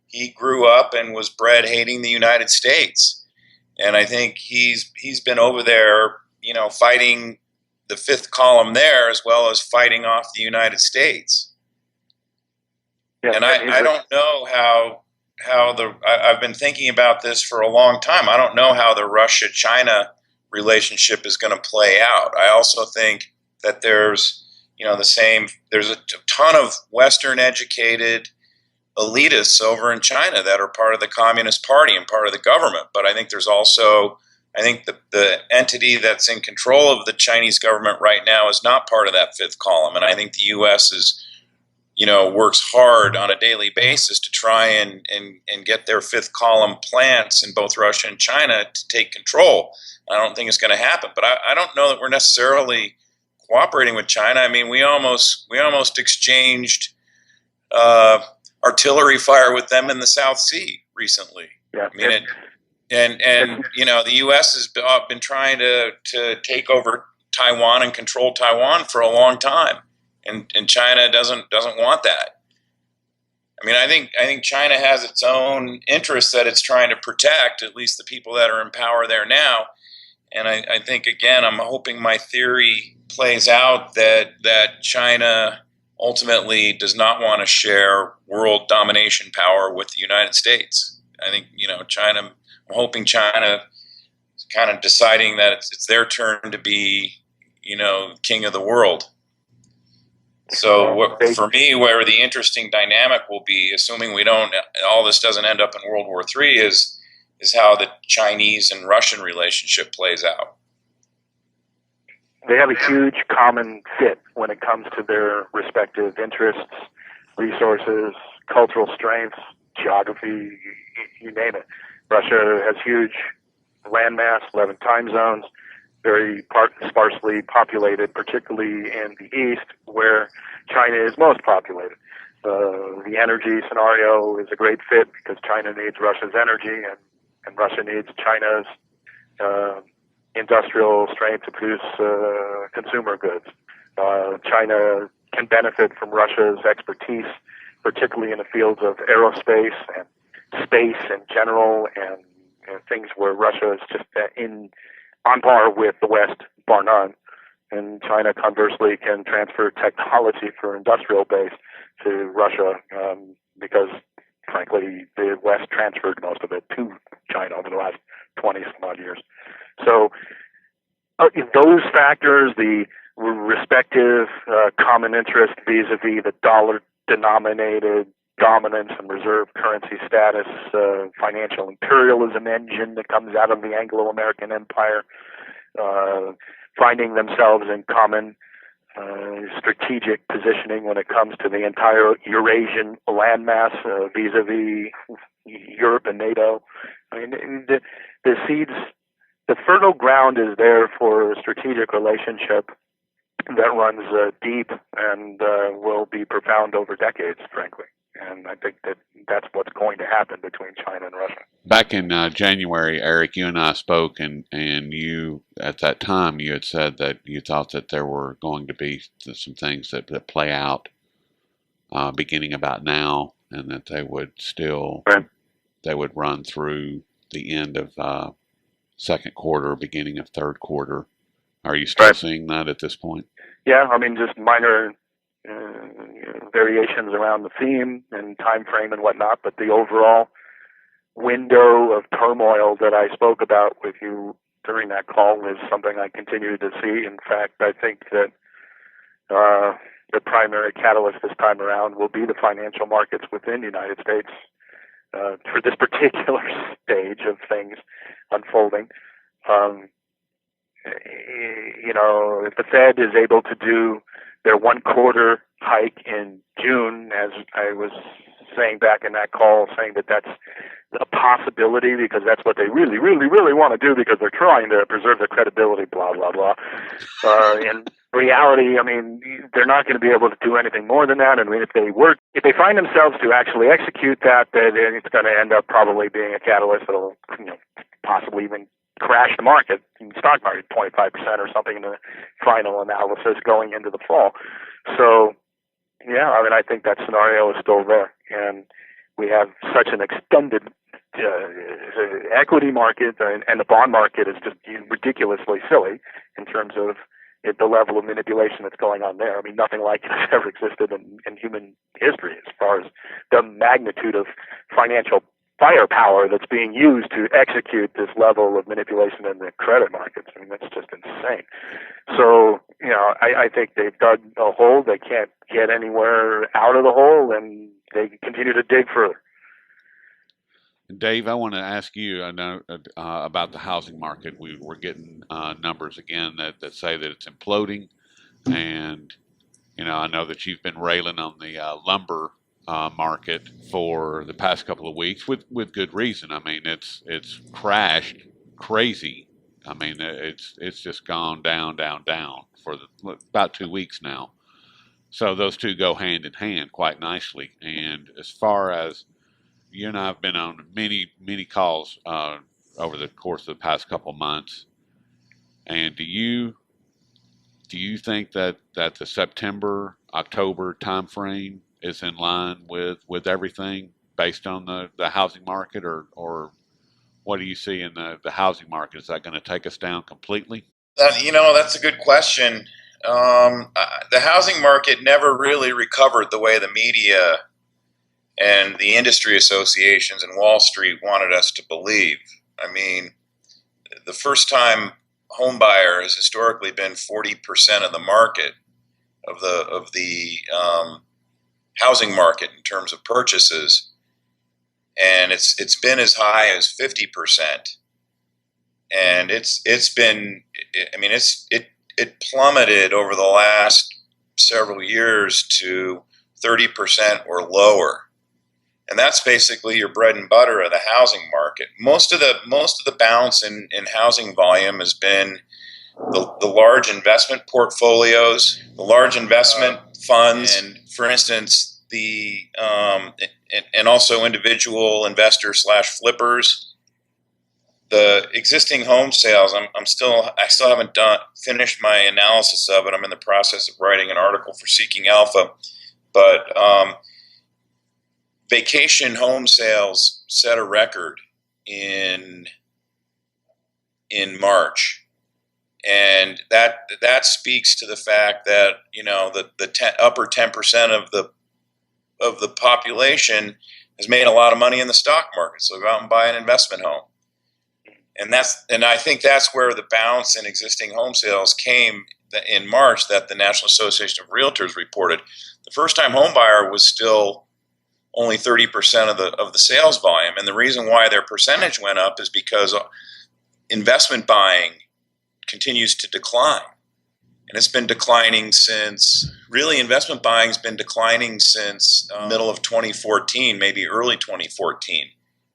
he grew up and was bred hating the United States. And I think he's been over there, fighting the fifth column there as well as fighting off the United States. Yeah, and I don't know how I've been thinking about this for a long time. I don't know how the Russia-China relationship is going to play out. I also think that there's a ton of Western educated elitists over in China that are part of the Communist Party and part of the government. But I think there's also, the entity that's in control of the Chinese government right now is not part of that fifth column. And I think the U.S. works hard on a daily basis to try and get their fifth column plants in both Russia and China to take control. I don't think it's going to happen, but I don't know that we're necessarily cooperating with China. I mean, we almost exchanged artillery fire with them in the South Sea recently. Yeah. I mean, the U.S. has been trying to take over Taiwan and control Taiwan for a long time, and China doesn't want that. I mean, I think China has its own interests that it's trying to protect, at least the people that are in power there now. And I think, again, I'm hoping my theory plays out that China ultimately does not want to share world domination power with the United States. I think, China, I'm hoping China is kind of deciding that it's their turn to be, king of the world. So for me, where the interesting dynamic will be, assuming all this doesn't end up in World War III, is how the Chinese and Russian relationship plays out. They have a huge common fit when it comes to their respective interests, resources, cultural strengths, geography, you name it. Russia has huge landmass, 11 time zones, very sparsely populated, particularly in the east, where China is most populated. The energy scenario is a great fit because China needs Russia's energy, and Russia needs China's industrial strength to produce consumer goods. China can benefit from Russia's expertise, particularly in the fields of aerospace and space in general, and things where Russia is just on par with the West, bar none. And China, conversely, can transfer technology for industrial base to Russia because, frankly, the West transferred most of it to China over the last 20-some odd years. So those factors, the respective common interest vis-a-vis the dollar-denominated dominance and reserve currency status, financial imperialism engine that comes out of the Anglo-American Empire, finding themselves in common strategic positioning when it comes to the entire Eurasian landmass vis-a-vis Europe and NATO. I mean, the seeds, the fertile ground is there for a strategic relationship that runs deep and will be profound over decades, frankly. And I think that's what's going to happen between China and Russia. Back in January, Eric, you and I spoke, and you, at that time, you had said that you thought that there were going to be some things that play out beginning about now, and that they would still, they would run through the end of second quarter, beginning of third quarter. Are you still seeing that at this point? Yeah, I mean, just minor variations around the theme and time frame and whatnot, but the overall window of turmoil that I spoke about with you during that call is something I continue to see. In fact, I think that the primary catalyst this time around will be the financial markets within the United States for this particular stage of things unfolding. If the Fed is able to do their one quarter hike in June, as I was saying back in that call, saying that that's a possibility because that's what they really, really, really want to do because they're trying to preserve their credibility, blah, blah, blah. In reality, I mean, they're not going to be able to do anything more than that. I mean, if they find themselves to actually execute that, then it's going to end up probably being a catalyst that'll, possibly even crash the market, stock market, 25% or something in the final analysis going into the fall. So, yeah, I mean, I think that scenario is still there. And we have such an extended equity market, and the bond market is just ridiculously silly in terms of the level of manipulation that's going on there. I mean, nothing like it has ever existed in human history as far as the magnitude of financial firepower that's being used to execute this level of manipulation in the credit markets. I mean, that's just insane. So, I think they've dug a hole. They can't get anywhere out of the hole, and they continue to dig further. Dave, I want to ask you about the housing market. We're getting numbers again that say that it's imploding, and I know that you've been railing on the lumber market for the past couple of weeks with good reason. I mean, it's crashed crazy. I mean, it's just gone down for about 2 weeks now. So those two go hand in hand quite nicely. And as far as you and I have been on many calls over the course of the past couple of months, and do you think that the September October timeframe is in line with everything based on the housing market, or what do you see in the housing market? Is that going to take us down completely? That's a good question. The housing market never really recovered the way the media and the industry associations and Wall Street wanted us to believe. I mean, the first-time home buyer has historically been 40% of the market of the housing market in terms of purchases, and it's been as high as 50%, and it plummeted over the last several years to 30% or lower, and that's basically your bread and butter of the housing market. Most of the bounce in housing volume has been the large investment portfolios, the large investment funds, and for instance, and also individual investors / flippers. The existing home sales, I still haven't finished my analysis of it. I'm in the process of writing an article for Seeking Alpha, but vacation home sales set a record in March. And that speaks to the fact that the upper 10% of the population has made a lot of money in the stock market, so go out and buy an investment home. And I think that's where the bounce in existing home sales came in March that the National Association of Realtors reported. The first-time home buyer was still only 30% of the sales volume, and the reason why their percentage went up is because investment buying continues to decline. And it's been declining investment buying's been declining since middle of 2014, maybe early 2014.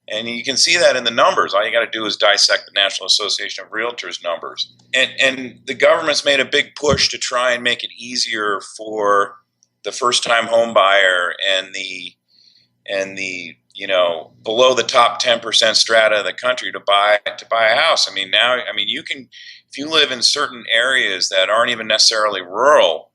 And you can see that in the numbers. All you got to do is dissect the National Association of Realtors numbers. And the government's made a big push to try and make it easier for the first-time home buyer and the below the top 10% strata of the country to buy a house. I mean, you can, if you live in certain areas that aren't even necessarily rural,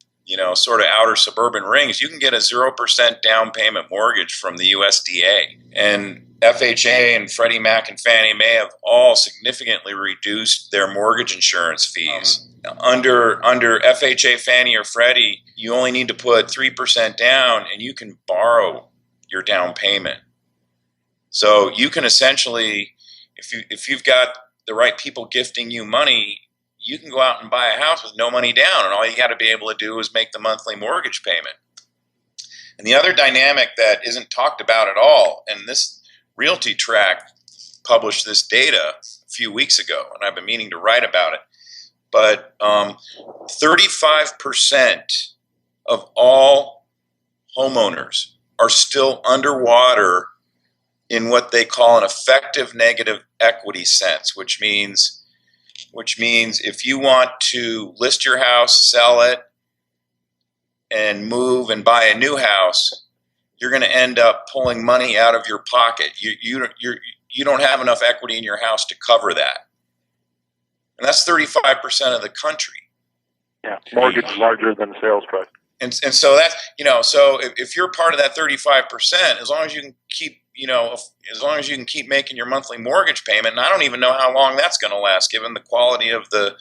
sort of outer suburban rings, you can get a 0% down payment mortgage from the USDA. And FHA and Freddie Mac and Fannie Mae have all significantly reduced their mortgage insurance fees. Under FHA, Fannie, or Freddie, you only need to put 3% down, and you can borrow your down payment. So you can essentially, if you've got the right people gifting you money, you can go out and buy a house with no money down, and all you got to be able to do is make the monthly mortgage payment. And the other dynamic that isn't talked about at all, and this Realty Track published this data a few weeks ago, and I've been meaning to write about it, but 35% of all homeowners are still underwater in what they call an effective negative equity sense, which means if you want to list your house, sell it, and move and buy a new house, you're going to end up pulling money out of your pocket. You don't have enough equity in your house to cover that, and that's 35% of the country. Yeah, mortgage larger than the sales price. And so that's, so if you're part of that 35%, as long as you can keep, as long as you can keep making your monthly mortgage payment, and I don't even know how long that's going to last, given the quality of the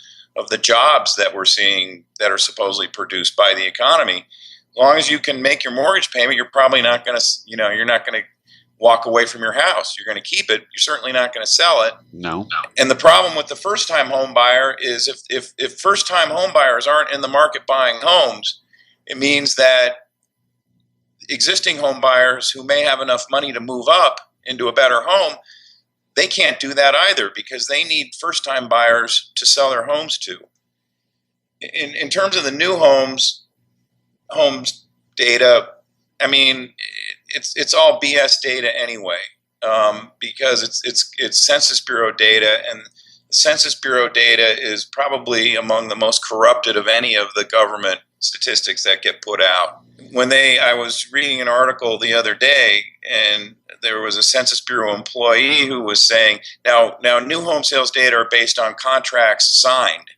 jobs that we're seeing that are supposedly produced by the economy. As long as you can make your mortgage payment, you're probably not going to, you're not going to walk away from your house. You're going to keep it. You're certainly not going to sell it. No. And the problem with the first-time home buyer is if first-time home buyers aren't in the market buying homes, it means that existing home buyers who may have enough money to move up into a better home, they can't do that either because they need first-time buyers to sell their homes to. In terms of the new homes data, I mean, it's all BS data anyway, because it's Census Bureau data, and the Census Bureau data is probably among the most corrupted of any of the government statistics that get put out. I was reading an article the other day, and there was a Census Bureau employee who was saying, now new home sales data are based on contracts signed.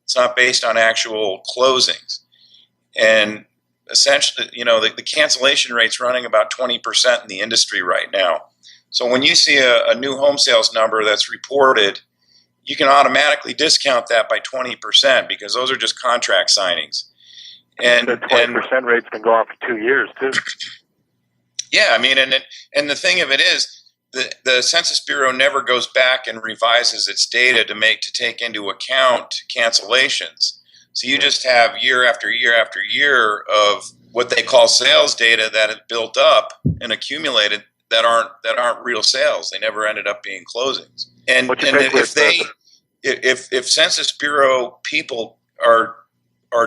It's not based on actual closings. And essentially, the cancellation rate's running about 20% in the industry right now. So when you see a new home sales number that's reported, you can automatically discount that by 20% because those are just contract signings. And the 20% rates can go on for 2 years too. Yeah, I mean, and the thing of it is, the Census Bureau never goes back and revises its data to take into account cancellations. So you just have year after year after year of what they call sales data that have built up and accumulated that aren't real sales. They never ended up being closings. And if Census Bureau people are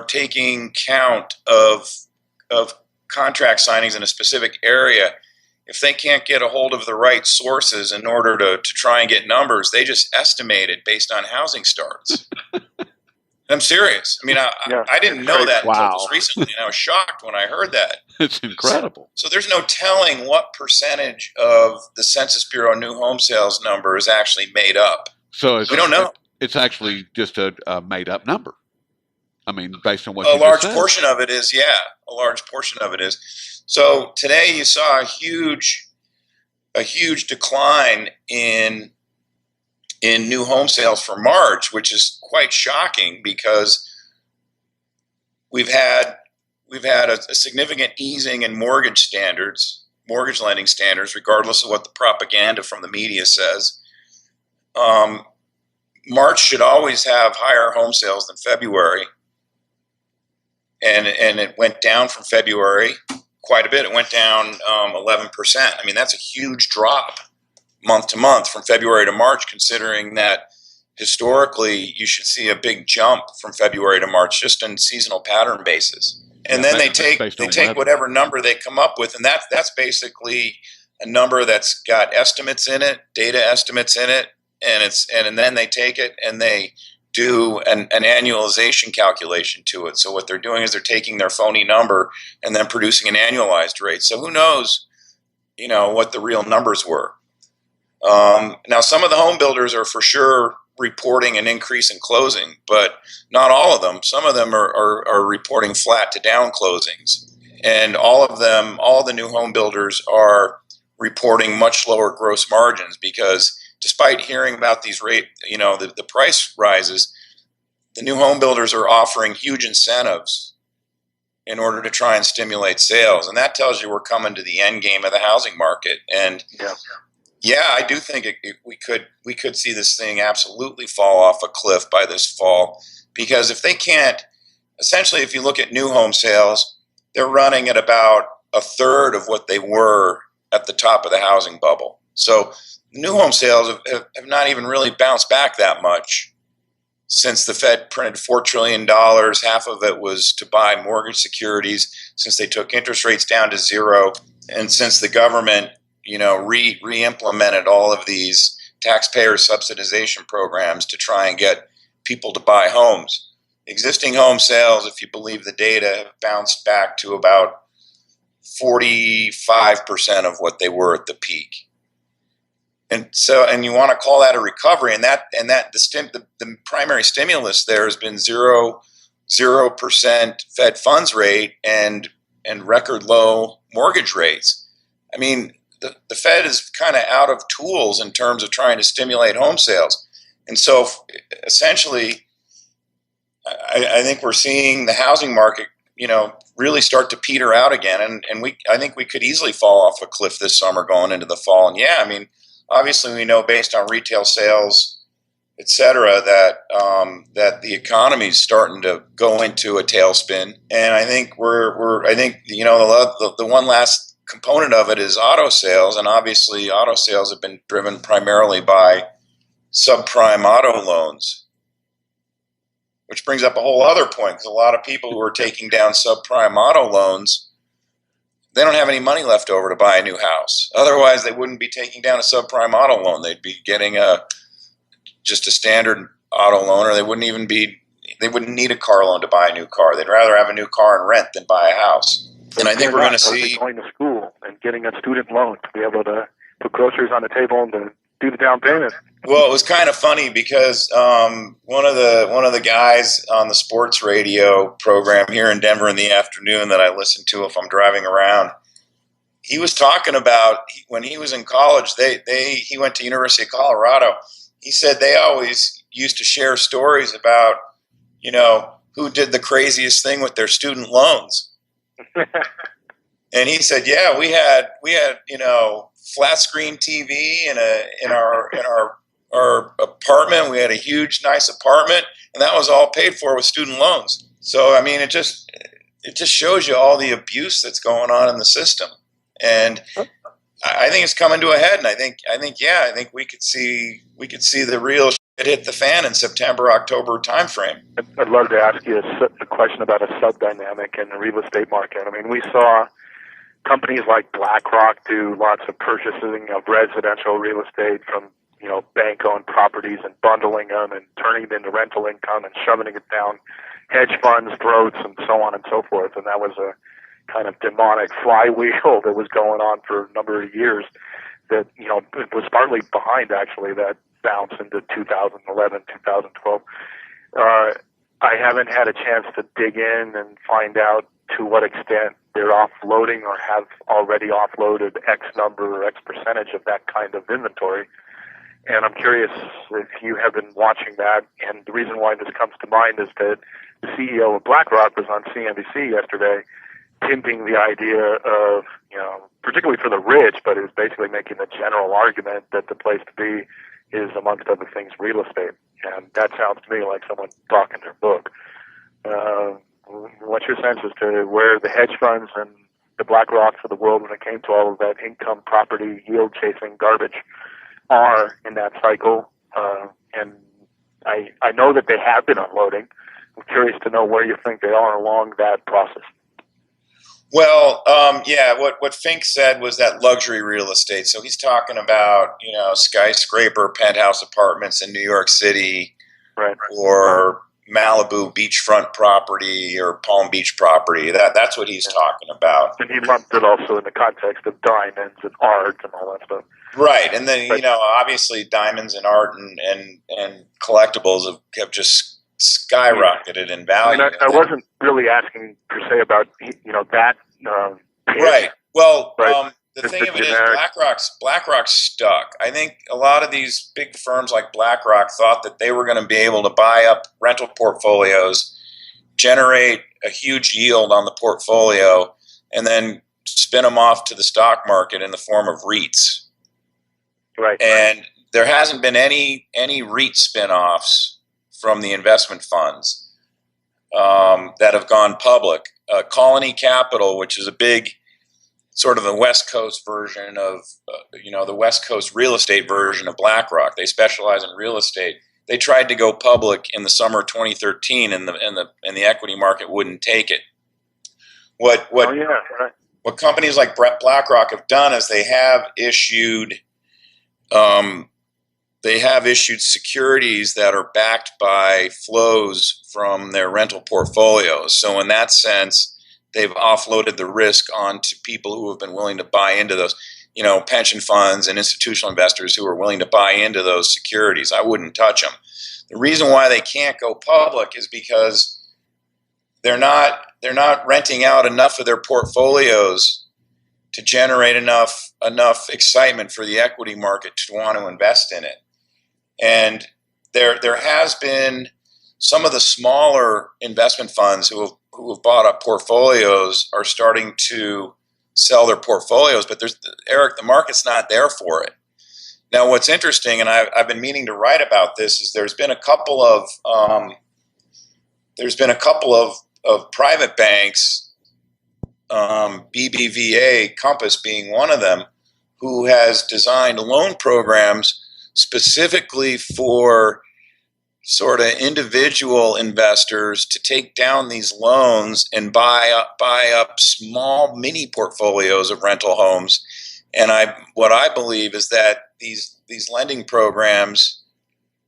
taking count of contract signings in a specific area, if they can't get a hold of the right sources in order to try and get numbers, they just estimate it based on housing starts. I'm serious. I mean, I didn't know that until just recently, and I was shocked when I heard that. It's incredible. So there's no telling what percentage of the Census Bureau new home sales number is actually made up. So we don't know. It's actually just a made-up number. I mean, based on what a large portion of it is, a large portion of it is. So today you saw a huge decline in new home sales for March, which is quite shocking because we've had a significant easing in mortgage lending standards, regardless of what the propaganda from the media says. March should always have higher home sales than February. And it went down from February quite a bit. It went down 11%. I mean, that's a huge drop month to month from February to March, considering that historically you should see a big jump from February to March just on seasonal pattern basis. And then they take whatever number they come up with, and that's basically a number that's got estimates in it, data estimates in it, and then they take it and they do an annualization calculation to it. So what they're doing is they're taking their phony number and then producing an annualized rate. So who knows, what the real numbers were. Now, some of the home builders are for sure reporting an increase in closing, but not all of them. Some of them are reporting flat to down closings. And all of them, all the new home builders are reporting much lower gross margins because despite hearing about these the price rises, the new home builders are offering huge incentives in order to try and stimulate sales. And that tells you we're coming to the end game of the housing market. And yeah, I do think we could see this thing absolutely fall off a cliff by this fall, because if they can't, essentially, if you look at new home sales, they're running at about a third of what they were at the top of the housing bubble. So new home sales have not even really bounced back that much since the Fed printed $4 trillion. Half of it was to buy mortgage securities, since they took interest rates down to zero, and since the government re-implemented all of these taxpayer subsidization programs to try and get people to buy homes. Existing home sales, if you believe the data, have bounced back to about 45% of what they were at the peak. And you want to call that a recovery, and the primary stimulus there has been 0% Fed funds rate and record low mortgage rates. I mean, the Fed is kind of out of tools in terms of trying to stimulate home sales. And so essentially, I think we're seeing the housing market, really start to peter out again. And I think we could easily fall off a cliff this summer going into the fall. And yeah, I mean, obviously we know based on retail sales, et cetera, that the economy is starting to go into a tailspin. And I think the one last component of it is auto sales, and obviously auto sales have been driven primarily by subprime auto loans, which brings up a whole other point, because a lot of people who are taking down subprime auto loans, they don't have any money left over to buy a new house. Otherwise, they wouldn't be taking down a subprime auto loan. They'd be getting just a standard auto loan, or they wouldn't need a car loan to buy a new car. They'd rather have a new car and rent than buy a house. And I think we're going to see going to school and getting a student loan to be able to put groceries on the table and to do the down payment. Well, it was kind of funny because one of the guys on the sports radio program here in Denver in the afternoon that I listen to if I'm driving around, he was talking about when he was in college. He went to University of Colorado. He said they always used to share stories about who did the craziest thing with their student loans. And he said, "Yeah, we had flat screen TV in our apartment. We had a huge, nice apartment, and that was all paid for with student loans." So I mean, it just shows you all the abuse that's going on in the system, and I think it's coming to a head. And I think we could see the real shit hit the fan in September, October timeframe. I'd love to ask you a question about a sub-dynamic in the real estate market. I mean, we saw companies like BlackRock do lots of purchasing of residential real estate from bank-owned properties and bundling them and turning it into rental income and shoving it down hedge funds' throats and so on and so forth. And that was a kind of demonic flywheel that was going on for a number of years that, it was partly behind actually that bounce into 2011, 2012. I haven't had a chance to dig in and find out to what extent they're offloading or have already offloaded X number or X percentage of that kind of inventory. And I'm curious if you have been watching that. And the reason why this comes to mind is that the CEO of BlackRock was on CNBC yesterday pimping the idea of, particularly for the rich, but it was basically making the general argument that the place to be is, amongst other things, real estate. And that sounds to me like someone talking their book. What's your sense as to where the hedge funds and the BlackRocks of the world, when it came to all of that income, property, yield-chasing garbage, are in that cycle? And I know that they have been unloading. I'm curious to know where you think they are along that process. Well, what Fink said was that luxury real estate. So he's talking about, skyscraper penthouse apartments in New York City, right, or Malibu beachfront property or Palm Beach property. That's what he's talking about. And he lumped it also in the context of diamonds and art and all that stuff. Right, and then obviously diamonds and art and collectibles have just skyrocketed in value. I wasn't really asking per se about that. Right. Well, right. the thing of it is, BlackRock's stuck. I think a lot of these big firms like BlackRock thought that they were going to be able to buy up rental portfolios, generate a huge yield on the portfolio, and then spin them off to the stock market in the form of REITs. Right. And there hasn't been any REIT spin-offs from the investment funds that have gone public. Colony Capital, which is a big sort of the West Coast version of, the West Coast real estate version of BlackRock. They specialize in real estate. They tried to go public in the summer of 2013, and the equity market wouldn't take it. What companies like BlackRock have done is they have issued securities that are backed by flows from their rental portfolios. So in that sense, they've offloaded the risk onto people who have been willing to buy into those, pension funds and institutional investors who are willing to buy into those securities. I wouldn't touch them. The reason why they can't go public is because they're not renting out enough of their portfolios to generate enough excitement for the equity market to want to invest in it. And there has been some of the smaller investment funds who have bought up portfolios are starting to sell their portfolios, but Eric, the market's not there for it. Now, what's interesting, and I've been meaning to write about this, is there's been a couple of private banks, BBVA, Compass being one of them, who has designed loan programs specifically for sort of individual investors to take down these loans and buy up small mini portfolios of rental homes. And what I believe is that these lending programs,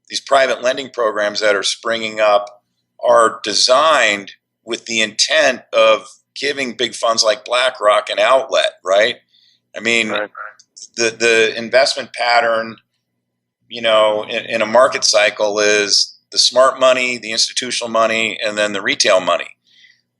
these private lending programs that are springing up, are designed with the intent of giving big funds like BlackRock an outlet, right? I mean, the investment pattern, in a market cycle is the smart money, the institutional money, and then the retail money.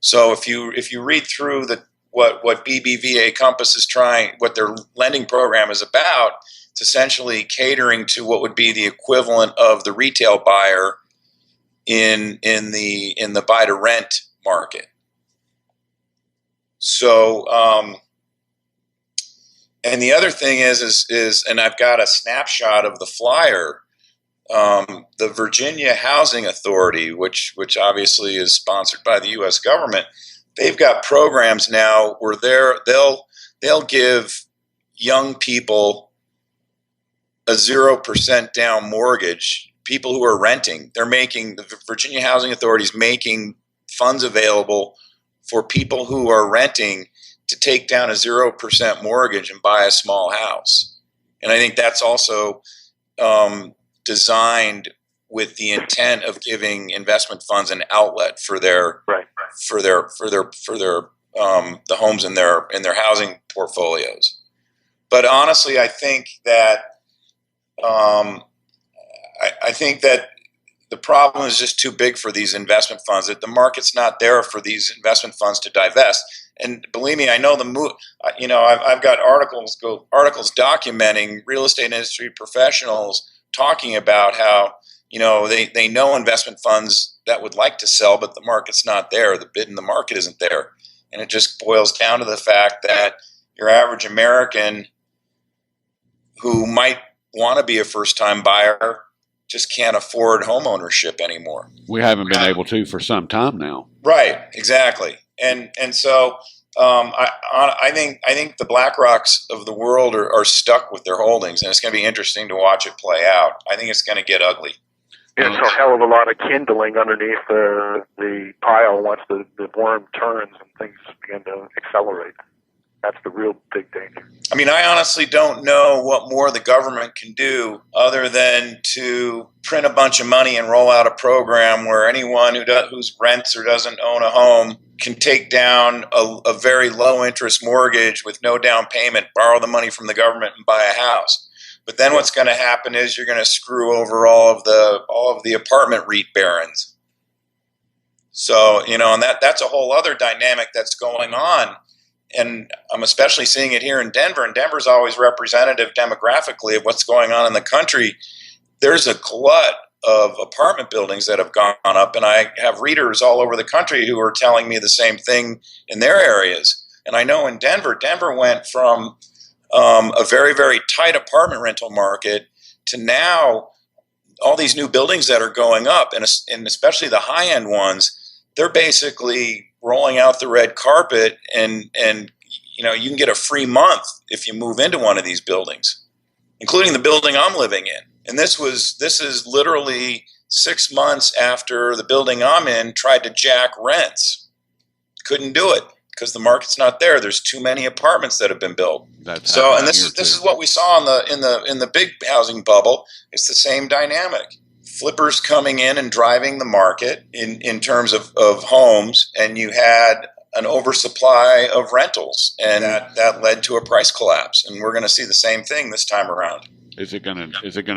So if you read through what BBVA Compass is trying, what their lending program is about, it's essentially catering to what would be the equivalent of the retail buyer in the buy to rent market. So and the other thing is and I've got a snapshot of the flyer. The Virginia Housing Authority, which obviously is sponsored by the U.S. government, they've got programs now where they'll give young people a 0% down mortgage. People who are renting, the Virginia Housing Authority is making funds available for people who are renting to take down a 0% mortgage and buy a small house. And I think that's also designed with the intent of giving investment funds an outlet for the homes in their housing portfolios. But honestly, I think that the problem is just too big for these investment funds. That the market's not there for these investment funds to divest. And believe me, I know I've got articles documenting real estate industry professionals talking about how they know investment funds that would like to sell, but the market's not there. The bid in the market isn't there, and it just boils down to the fact that your average American who might want to be a first-time buyer just can't afford home ownership anymore. We haven't been able to for some time now. Right, exactly, and so I think the BlackRocks of the world are stuck with their holdings, and it's going to be interesting to watch it play out. I think it's going to get ugly. Yeah, it's a hell of a lot of kindling underneath the pile once the worm turns and things begin to accelerate. That's the real big danger. I mean, I honestly don't know what more the government can do other than to print a bunch of money and roll out a program where anyone who's rents or doesn't own a home can take down a very low interest mortgage with no down payment, borrow the money from the government and buy a house. But then what's going to happen is you're going to screw over all of the apartment REIT barons. So, and that's a whole other dynamic that's going on. And I'm especially seeing it here in Denver, and Denver's always representative demographically of what's going on in the country. There's a glut of apartment buildings that have gone up, and I have readers all over the country who are telling me the same thing in their areas. And I know in Denver went from a very, very tight apartment rental market to now all these new buildings that are going up, and especially the high-end ones, they're basically rolling out the red carpet, and you can get a free month if you move into one of these buildings, including the building I'm living in. And this is literally 6 months after the building I'm in tried to jack rents. Couldn't do it because the market's not there. There's too many apartments that have been built. So, and this is what we saw in the big housing bubble. It's the same dynamic. Flippers coming in and driving the market in terms of homes, and you had an oversupply of rentals, and that led to a price collapse. And we're going to see the same thing this time around. Is it gonna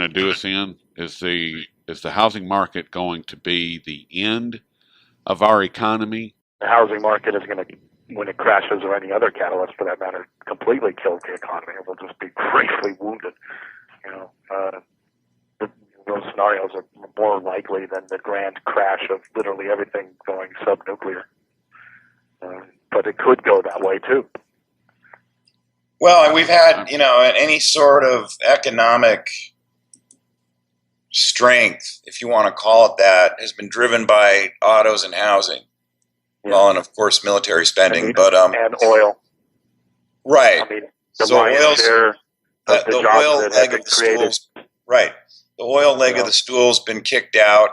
do us in? Is the housing market going to be the end of our economy? The housing market is going to, when it crashes or any other catalyst for that matter, completely kill the economy. It will just be gravely wounded. Those scenarios are more likely than the grand crash of literally everything going sub-nuclear. But it could go that way too. Well, we've had, any sort of economic strength, if you want to call it that, has been driven by autos and housing. Yeah. Well, and of course military spending, and oil. Right. The oil leg of the stools. Right. The oil leg of the stool's been kicked out.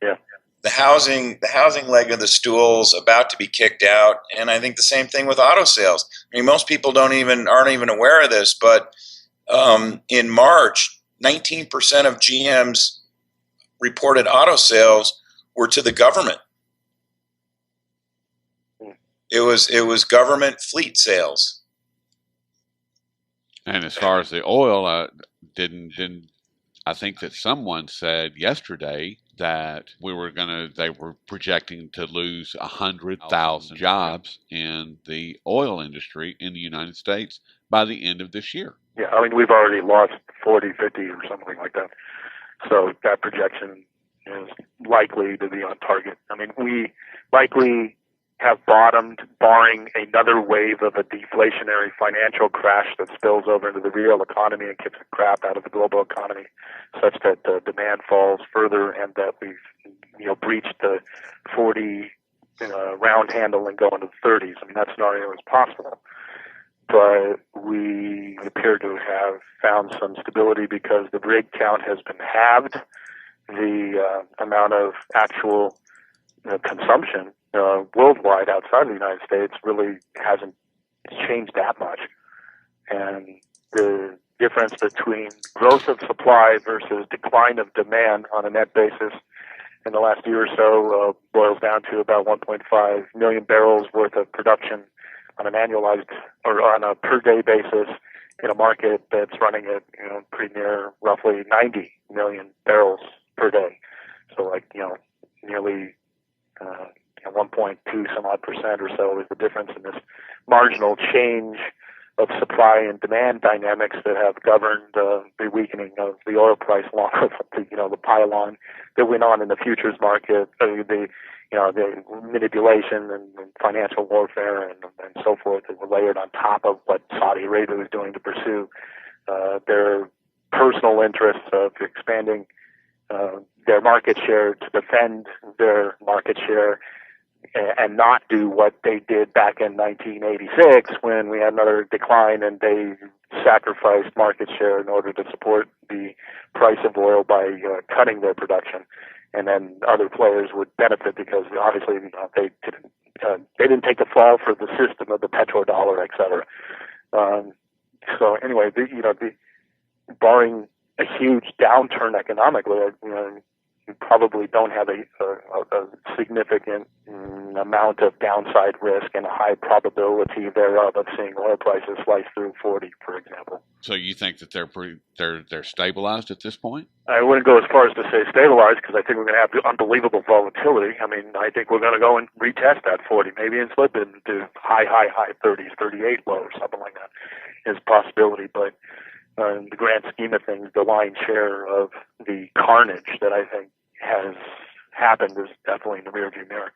Yeah. The housing leg of the stool's about to be kicked out, and I think the same thing with auto sales. I mean, most people aren't even aware of this, but in March, 19% of GM's reported auto sales were to the government. It was government fleet sales. And as far as the oil, didn't I think that someone said yesterday that they were projecting to lose 100,000 jobs in the oil industry in the United States by the end of this year. Yeah, we've already lost 40, 50 or something like that. So that projection is likely to be on target. We likely have bottomed, barring another wave of a deflationary financial crash that spills over into the real economy and kicks the crap out of the global economy, such that demand falls further and that we've breached the 40 round handle and go into the 30s. That scenario is possible. But we appear to have found some stability because the rig count has been halved. The amount of actual consumption worldwide outside of the United States really hasn't changed that much. And the difference between growth of supply versus decline of demand on a net basis in the last year or so boils down to about 1.5 million barrels worth of production on an annualized or on a per day basis in a market that's running at pretty near roughly 90 million barrels per day. So nearly 1.2 some odd percent or so is the difference in this marginal change of supply and demand dynamics that have governed the weakening of the oil price along with the pile-on that went on in the futures market, the manipulation and financial warfare and so forth that were layered on top of what Saudi Arabia was doing to pursue their personal interests of expanding their market share, to defend their market share, and not do what they did back in 1986 when we had another decline and they sacrificed market share in order to support the price of oil by cutting their production. And then other players would benefit because obviously they didn't take the fall for the system of the petrodollar, et cetera. So anyway, barring a huge downturn economically, you probably don't have a significant amount of downside risk and a high probability thereof of seeing oil prices slice through 40, for example. So you think that they're stabilized at this point? I wouldn't go as far as to say stabilized, because I think we're going to have unbelievable volatility. I mean, I think we're going to go and retest that 40, maybe, and slip into high 30s, 38 low or something like that is a possibility. But in the grand scheme of things, the lion's share of the carnage that I think has happened is definitely in the rearview mirror.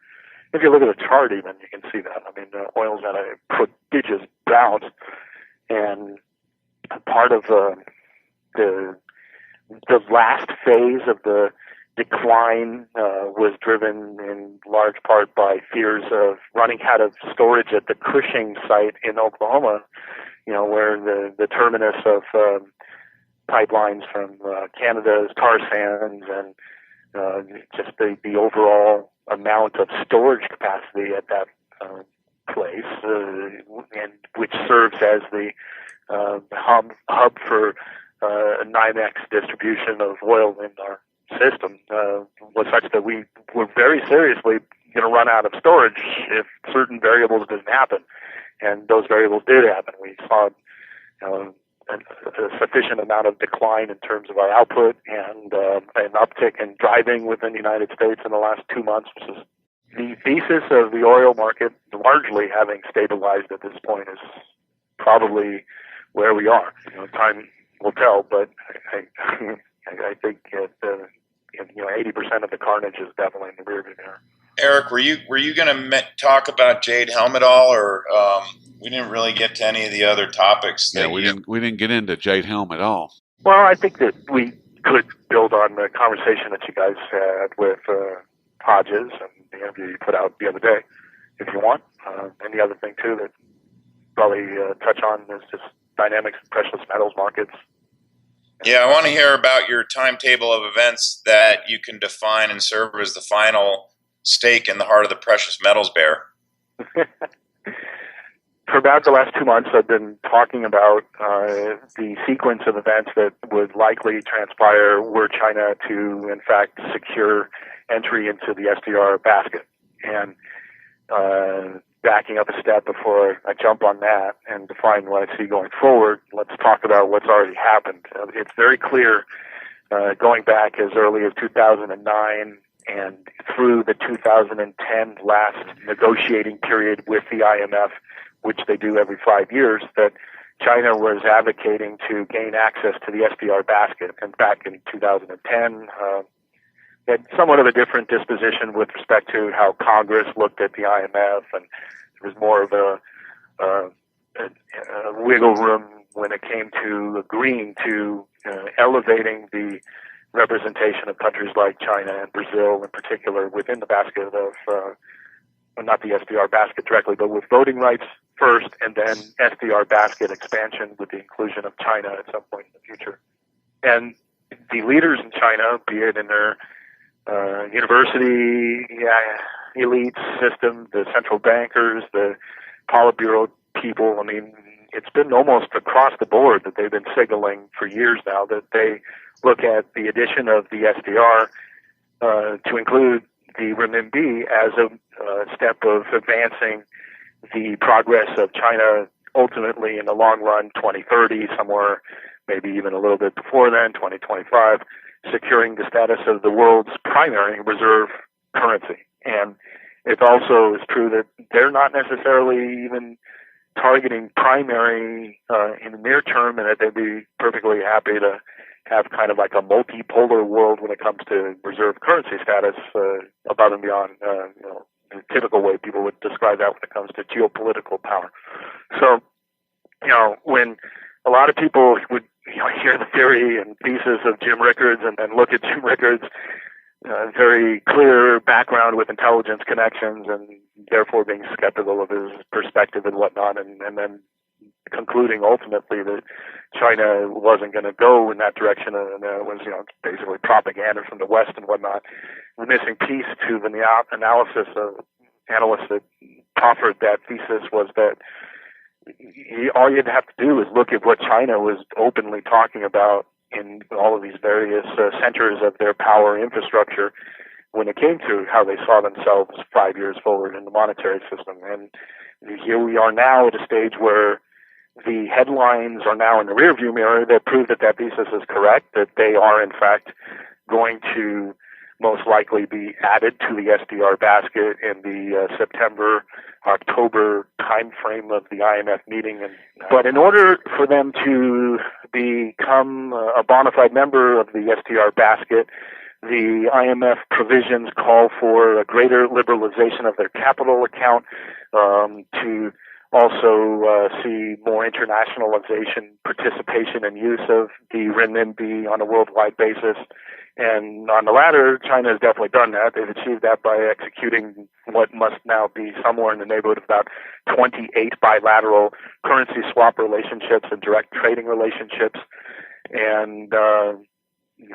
If you look at the chart, even, you can see that. I mean, oil's at a prodigious bounce, and part of the last phase of the decline was driven in large part by fears of running out of storage at the Cushing site in Oklahoma, where the terminus of pipelines from Canada's tar sands and just the overall amount of storage capacity at that place, and which serves as the hub for NYMEX distribution of oil in our system, was such that we were very seriously going to run out of storage if certain variables didn't happen. And those variables did happen. We saw a sufficient amount of decline in terms of our output and an uptick in driving within the United States in the last 2 months, which is the thesis of the oil market largely having stabilized at this point is probably where we are. Time will tell, but I think that 80% of the carnage is definitely in the rearview mirror. Eric, were you going to talk about JADE Helm at all, or we didn't really get to any of the other topics? We didn't get into JADE Helm at all. Well, I think that we could build on the conversation that you guys had with Hodges and the interview you put out the other day, if you want. And the other thing too that probably touch on is just dynamics of precious metals markets. Yeah, I want to hear about your timetable of events that you can define and serve as the final stake in the heart of the precious metals bear. For about the last 2 months, I've been talking about the sequence of events that would likely transpire were China to, in fact, secure entry into the SDR basket. And backing up a step before I jump on that and define what I see going forward, let's talk about what's already happened. It's very clear, going back as early as 2009 and through the 2010 last negotiating period with the IMF, which they do every 5 years, that China was advocating to gain access to the SDR basket. And back in 2010, had somewhat of a different disposition with respect to how Congress looked at the IMF, and there was more of a wiggle room when it came to agreeing to elevating the representation of countries like China and Brazil in particular within the basket of, not the SDR basket directly, but with voting rights first, and then SDR basket expansion with the inclusion of China at some point in the future. And the leaders in China, be it in their university elite system, the central bankers, the Politburo people, I mean, it's been almost across the board that they've been signaling for years now that they look at the addition of the SDR to include the renminbi as a step of advancing the progress of China ultimately in the long run, 2030, somewhere maybe even a little bit before then, 2025, securing the status of the world's primary reserve currency. And it also is true that they're not necessarily even targeting primary in the near term, and that they'd be perfectly happy to have kind of like a multipolar world when it comes to reserve currency status above and beyond the typical way people would describe that when it comes to geopolitical power. So, when a lot of people would hear the theory and thesis of Jim Rickards and then look at Jim Rickards' very clear background with intelligence connections and therefore being skeptical of his perspective and whatnot, and then concluding ultimately that China wasn't going to go in that direction, and it was basically propaganda from the West and whatnot. The missing piece to the analysis of analysts that proffered that thesis was that all you'd have to do is look at what China was openly talking about in all of these various centers of their power infrastructure when it came to how they saw themselves 5 years forward in the monetary system. And here we are now at a stage where the headlines are now in the rearview mirror that prove that thesis is correct, that they are in fact going to most likely be added to the SDR basket in the September-October timeframe of the IMF meeting. But in order for them to become a bona fide member of the SDR basket, the IMF provisions call for a greater liberalization of their capital account, to also see more internationalization, participation, and use of the renminbi on a worldwide basis. And on the latter, China has definitely done that. They've achieved that by executing what must now be somewhere in the neighborhood of about 28 bilateral currency swap relationships and direct trading relationships. And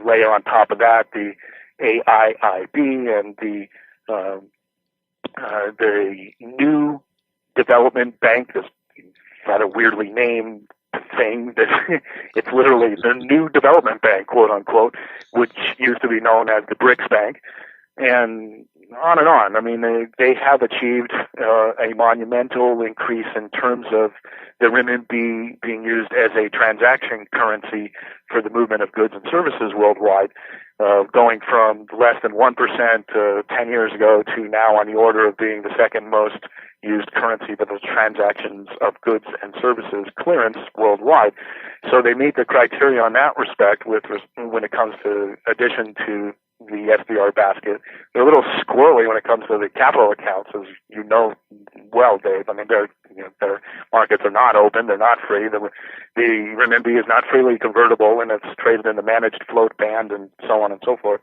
layer on top of that the AIIB and the new development bank, this rather weirdly named thing that it's literally the new development bank, quote unquote, which used to be known as the BRICS Bank, and on and on. I mean, they have achieved a monumental increase in terms of the renminbi being used as a transaction currency for the movement of goods and services worldwide, going from less than 1% 10 years ago to now on the order of being the second most used currency for those transactions of goods and services clearance worldwide. So they meet the criteria on that respect when it comes to addition to the SDR basket. They're a little squirrely when it comes to the capital accounts, as you know well, Dave. I mean, their markets are not open. They're not free. The renminbi is not freely convertible, and it's traded in the managed float band and so on and so forth.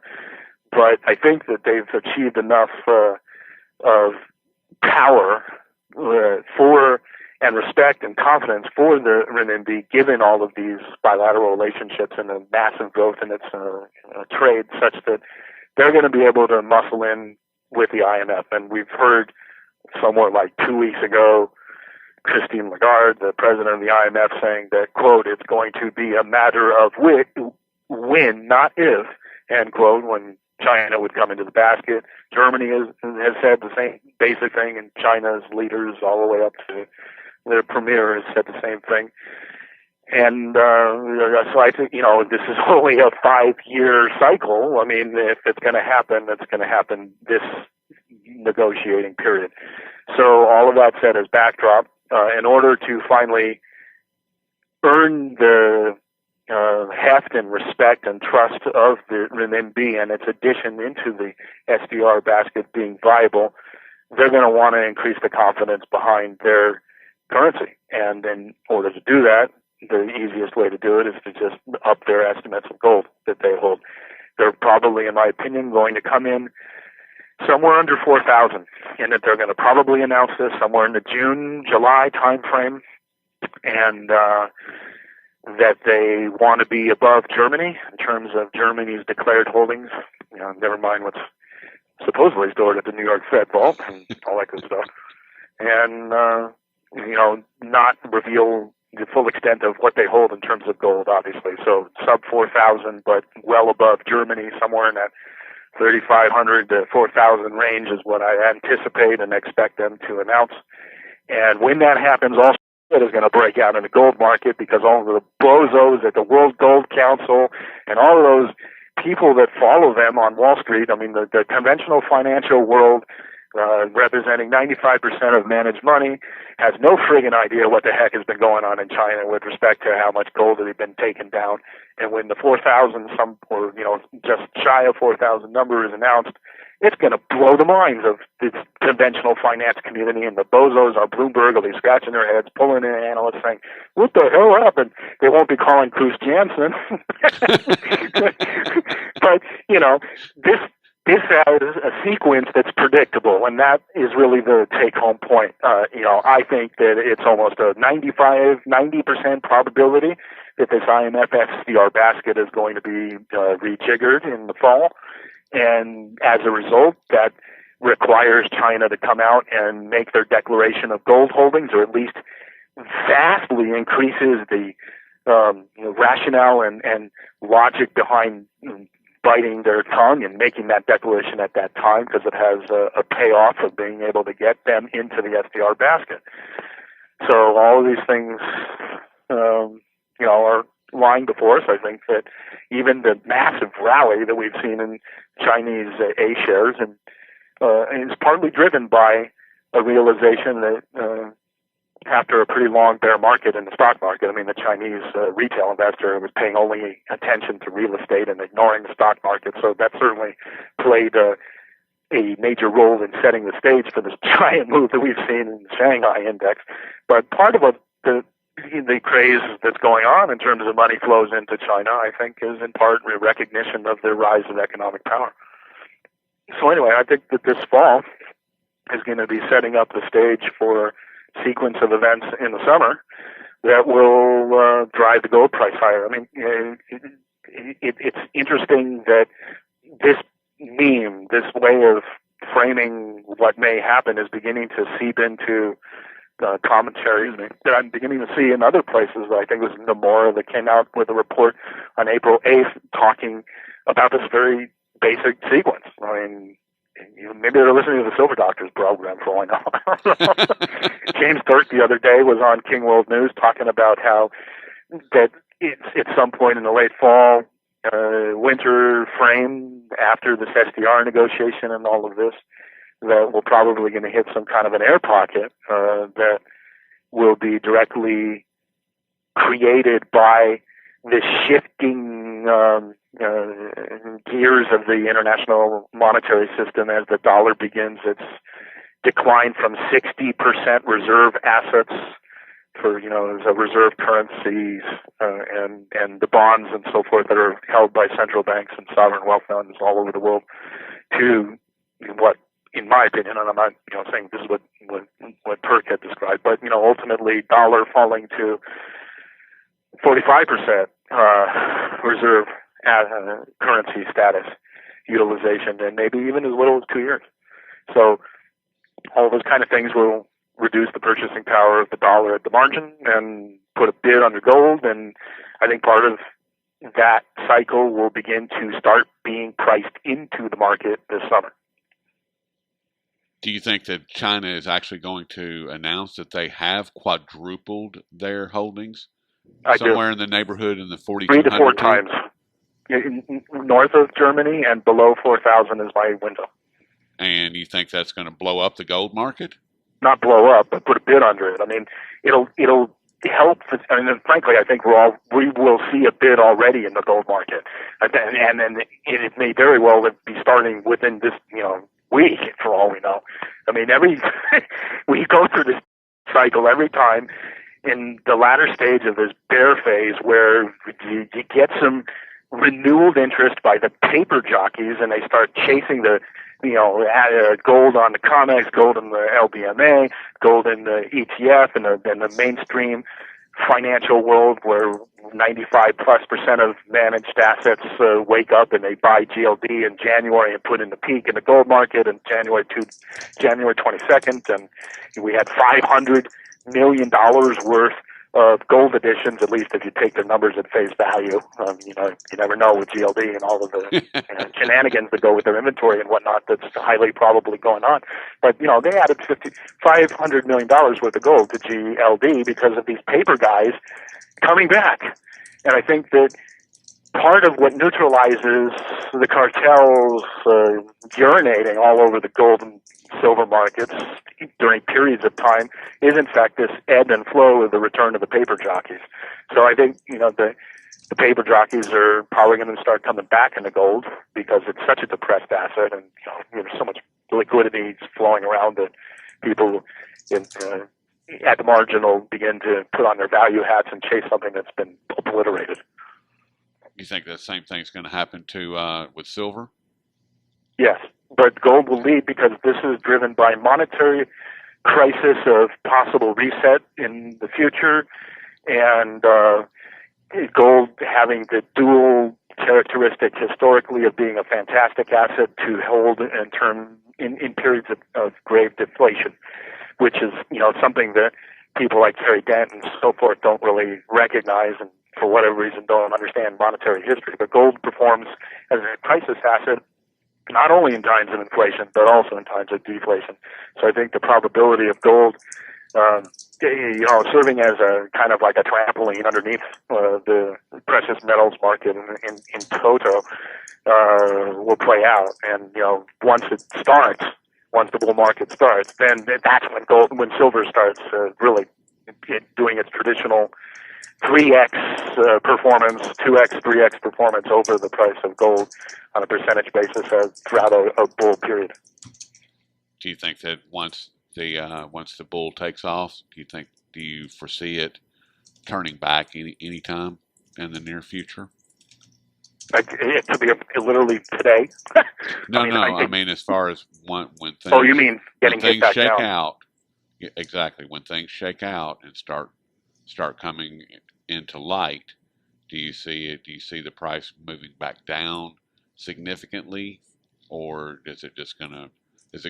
But I think that they've achieved enough of power for and respect and confidence for the renminbi, given all of these bilateral relationships and the massive growth in its trade, such that they're going to be able to muscle in with the IMF. And we've heard somewhere like 2 weeks ago, Christine Lagarde, the president of the IMF, saying that, quote, it's going to be a matter of when, not if, end quote, when China would come into the basket. Germany has said the same basic thing, and China's leaders all the way up to their premier has said the same thing. And so I think, this is only a 5-year cycle. I mean, if it's going to happen, it's going to happen this negotiating period. So all of that said as backdrop, in order to finally earn the heft and respect and trust of the renminbi and its addition into the SDR basket being viable, they're going to want to increase the confidence behind their currency. And in order to do that, the easiest way to do it is to just up their estimates of gold that they hold. They're probably, in my opinion, going to come in somewhere under 4,000, and that they're going to probably announce this somewhere in the June, July timeframe, and that they want to be above Germany in terms of Germany's declared holdings. Never mind what's supposedly stored at the New York Fed vault and all that good stuff. And not reveal the full extent of what they hold in terms of gold, obviously. So sub 4,000, but well above Germany, somewhere in that 3,500 to 4,000 range is what I anticipate and expect them to announce. And when that happens, also is going to break out in the gold market, because all of the bozos at the World Gold Council and all of those people that follow them on Wall Street, I mean, the conventional financial world, representing 95% of managed money, has no friggin' idea what the heck has been going on in China with respect to how much gold has been taken down. And when the 4,000, just shy of 4,000 number is announced, it's going to blow the minds of the conventional finance community, and the bozos on Bloomberg will be scratching their heads, pulling in analysts saying, what the hell happened? They won't be calling Bruce Jansen. But, this has a sequence that's predictable, and that is really the take-home point. I think that it's almost a 90% probability that this IMF SDR basket is going to be rejiggered in the fall. And as a result, that requires China to come out and make their declaration of gold holdings, or at least vastly increases the rationale and logic behind biting their tongue and making that declaration at that time, because it has a payoff of being able to get them into the SDR basket. So all of these things, are lying before us. I think that even the massive rally that we've seen in Chinese A shares and is partly driven by a realization that after a pretty long bear market in the stock market, I mean, the Chinese retail investor was paying only attention to real estate and ignoring the stock market. So that certainly played a major role in setting the stage for this giant move that we've seen in the Shanghai index. But part of what the craze that's going on in terms of money flows into China, I think, is in part a recognition of the rise of economic power. So anyway, I think that this fall is going to be setting up the stage for a sequence of events in the summer that will drive the gold price higher. I mean, it's interesting that this meme, this way of framing what may happen, is beginning to seep into commentaries that I'm beginning to see in other places. I think it was Nomura that came out with a report on April 8th talking about this very basic sequence. I mean, maybe they're listening to the Silver Doctors program for all I know. James Burke the other day was on King World News talking about how that it's at some point in the late fall, winter frame after this SDR negotiation and all of this, that we're probably going to hit some kind of an air pocket that will be directly created by the shifting gears of the international monetary system as the dollar begins its decline from 60% reserve assets for, the reserve currencies and the bonds and so forth that are held by central banks and sovereign wealth funds all over the world to what, in my opinion, and I'm not saying this is what Perk had described, but ultimately dollar falling to 45% reserve currency status utilization, and maybe even as little as 2 years. So all those kind of things will reduce the purchasing power of the dollar at the margin and put a bid under gold, and I think part of that cycle will begin to start being priced into the market this summer. Do you think that China is actually going to announce that they have quadrupled their holdings? Somewhere in the neighborhood in the 4,200? 3 to 4 times. North of Germany and below 4,000 is my window. And you think that's going to blow up the gold market? Not blow up, but put a bid under it. I mean, it'll help. Frankly, I think we will see a bid already in the gold market, and then it may very well be starting within this week, for all we know. I mean, we go through this cycle every time in the latter stage of this bear phase where you get some renewed interest by the paper jockeys and they start chasing the gold on the COMEX, gold in the LBMA, gold in the ETF, and the mainstream financial world where 95+% of managed assets wake up and they buy GLD in January and put in the peak in the gold market in January 22nd, and we had $500 million worth of gold additions, at least if you take the numbers at face value. You never know with GLD and all of the shenanigans that go with their inventory and whatnot that's highly probably going on. But, they added $500 million worth of gold to GLD because of these paper guys coming back. And I think that part of what neutralizes the cartels urinating all over the gold and silver markets during periods of time is in fact this ebb and flow of the return of the paper jockeys. So I think the paper jockeys are probably going to start coming back into gold because it's such a depressed asset, and there's so much liquidity flowing around that people at the margin will begin to put on their value hats and chase something that's been obliterated. You think the same thing's going to happen to with silver? Yes, but gold will lead because this is driven by monetary crisis of possible reset in the future, and gold having the dual characteristic historically of being a fantastic asset to hold in periods of grave deflation, which is something that people like Terry Dent and so forth don't really recognize and for whatever reason don't understand monetary history. But gold performs as a crisis asset not only in times of inflation, but also in times of deflation. So I think the probability of gold serving as a kind of like a trampoline underneath the precious metals market in toto will play out. And once it starts, once the bull market starts, then that's when silver starts really doing its traditional 3x performance, 2x, 3x performance over the price of gold on a percentage basis throughout a bull period. Do you think that once the bull takes off, do you foresee it turning back any time in the near future? Like it could be literally today. I mean as far as when things. Oh, you mean getting when hit back things shake down? out? Exactly. When things shake out and start coming into light, do you see the price moving back down significantly, or is it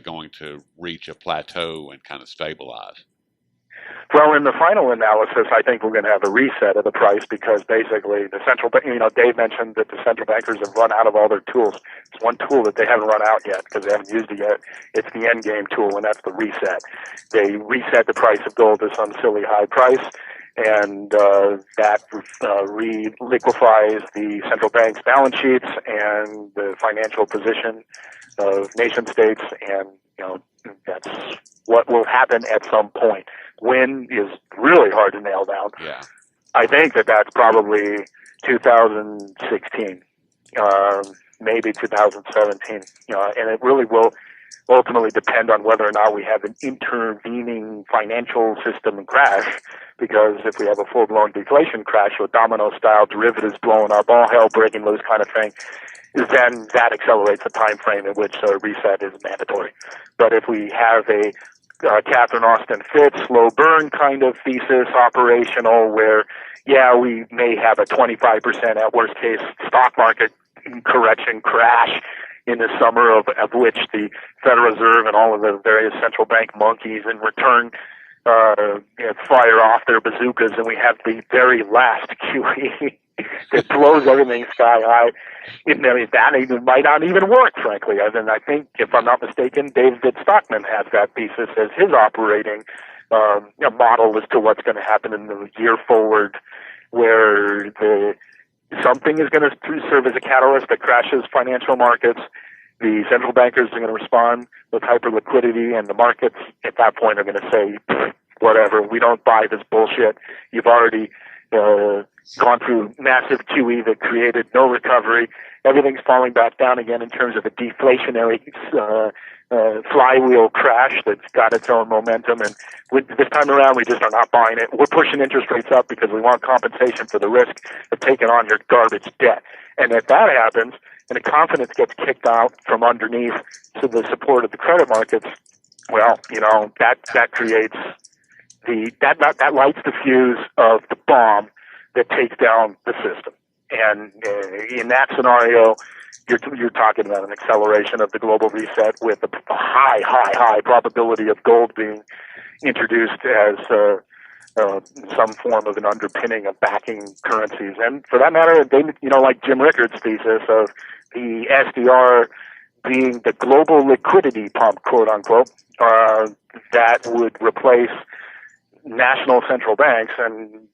going to reach a plateau and kind of stabilize? Well, in the final analysis, I think we're going to have a reset of the price because basically the central bank, Dave mentioned that the central bankers have run out of all their tools. It's one tool that they haven't run out yet because they haven't used it yet. It's the end game tool, and that's the reset. They reset the price of gold to some silly high price, and that liquefies the central bank's balance sheets and the financial position of nation states, and that's what will happen at some point. When is really hard to nail down. Yeah. I think that's probably 2016, maybe 2017. And it really will ultimately depend on whether or not we have an intervening financial system crash. Because if we have a full-blown deflation crash with domino-style derivatives blowing up, all hell breaking loose kind of thing, then that accelerates the time frame in which a reset is mandatory. But if we have a Catherine Austin Fitts slow burn kind of thesis operational where, we may have a 25% at worst case stock market correction crash in the summer of which the Federal Reserve and all of the various central bank monkeys in return fire off their bazookas, and we have the very last QE that blows everything sky high. That even might not even work, frankly. And I think, if I'm not mistaken, David Stockman has that thesis as his operating model as to what's going to happen in the year forward, where something is going to serve as a catalyst that crashes financial markets. The central bankers are going to respond with hyper liquidity, and the markets at that point are going to say, whatever, we don't buy this bullshit. You've already gone through massive QE that created no recovery. Everything's falling back down again in terms of a deflationary flywheel crash that's got its own momentum. And this time around, we just are not buying it. We're pushing interest rates up because we want compensation for the risk of taking on your garbage debt. And if that happens, and the confidence gets kicked out from underneath to the support of the credit markets, well, that creates that lights the fuse of the bomb that takes down the system. And in that scenario, you're talking about an acceleration of the global reset with a high probability of gold being introduced as some form of an underpinning of backing currencies. And for that matter, like Jim Rickards' thesis of the SDR being the global liquidity pump, quote unquote, that would replace national central banks and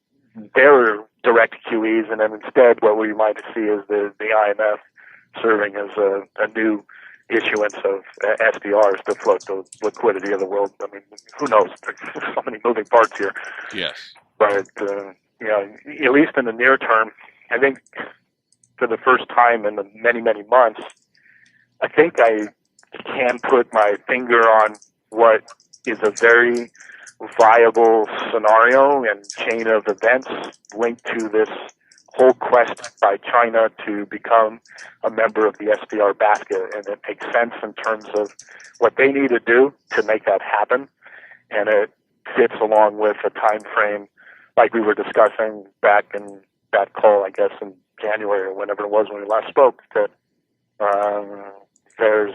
their direct QEs, and then instead what we might see is the IMF serving as a new issuance of SDRs to float the liquidity of the world. I mean, who knows? There's so many moving parts here. Yes. But, at least in the near term, I think for the first time in the many, many months, I think I can put my finger on what is a very viable scenario and chain of events linked to this whole quest by China to become a member of the SDR basket. And it makes sense in terms of what they need to do to make that happen. And it fits along with a time frame like we were discussing back in that call, I guess, in January or whenever it was when we last spoke, that there's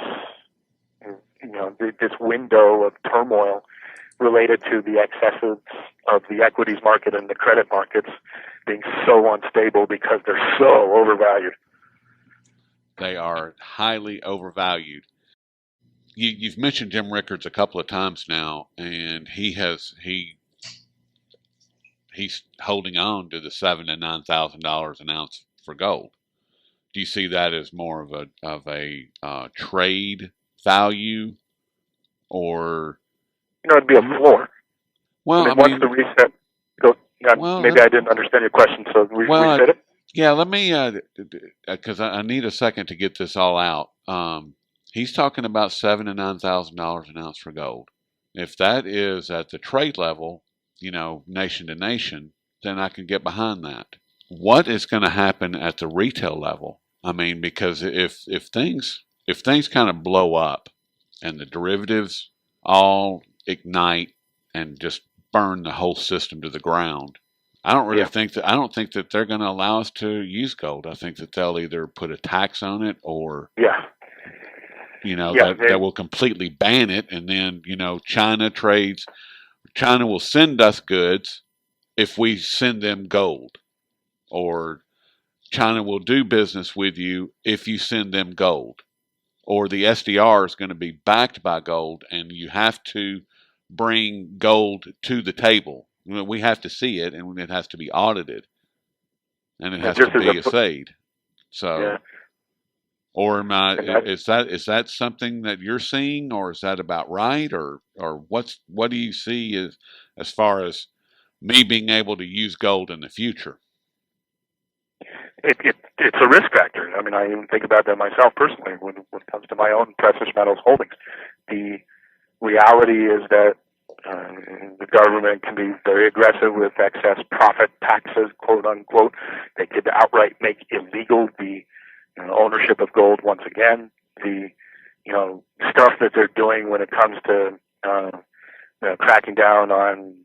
this window of turmoil related to the excesses of the equities market and the credit markets being so unstable because they're so overvalued. They are highly overvalued. You've mentioned Jim Rickards a couple of times now, and he he's holding on to the $7,000 to $9,000 an ounce for gold. Do you see that as more of a trade value, or it'd be a floor. Well, once the reset goes, maybe I didn't understand your question, so reset it. Yeah, let me, because I need a second to get this all out. He's talking about $7,000 to $9,000 an ounce for gold. If that is at the trade level, nation to nation, then I can get behind that. What is going to happen at the retail level? I mean, because if things kind of blow up and the derivatives all ignite and just burn the whole system to the ground, I don't really think that they're going to allow us to use gold. I think that they'll either put a tax on it or that will completely ban it, and then China will send us goods if we send them gold, or China will do business with you if you send them gold, or the SDR is going to be backed by gold, and you have to bring gold to the table. We have to see it, and it has to be audited, and it has to be assayed. So, or is that something that you're seeing, or is that about right, or what do you see as far as me being able to use gold in the future? It's a risk factor. I mean, I even think about that myself personally when it comes to my own precious metals holdings. The reality is that the government can be very aggressive with excess profit taxes, quote unquote. They could outright make illegal the ownership of gold once again. The stuff that they're doing when it comes to cracking down on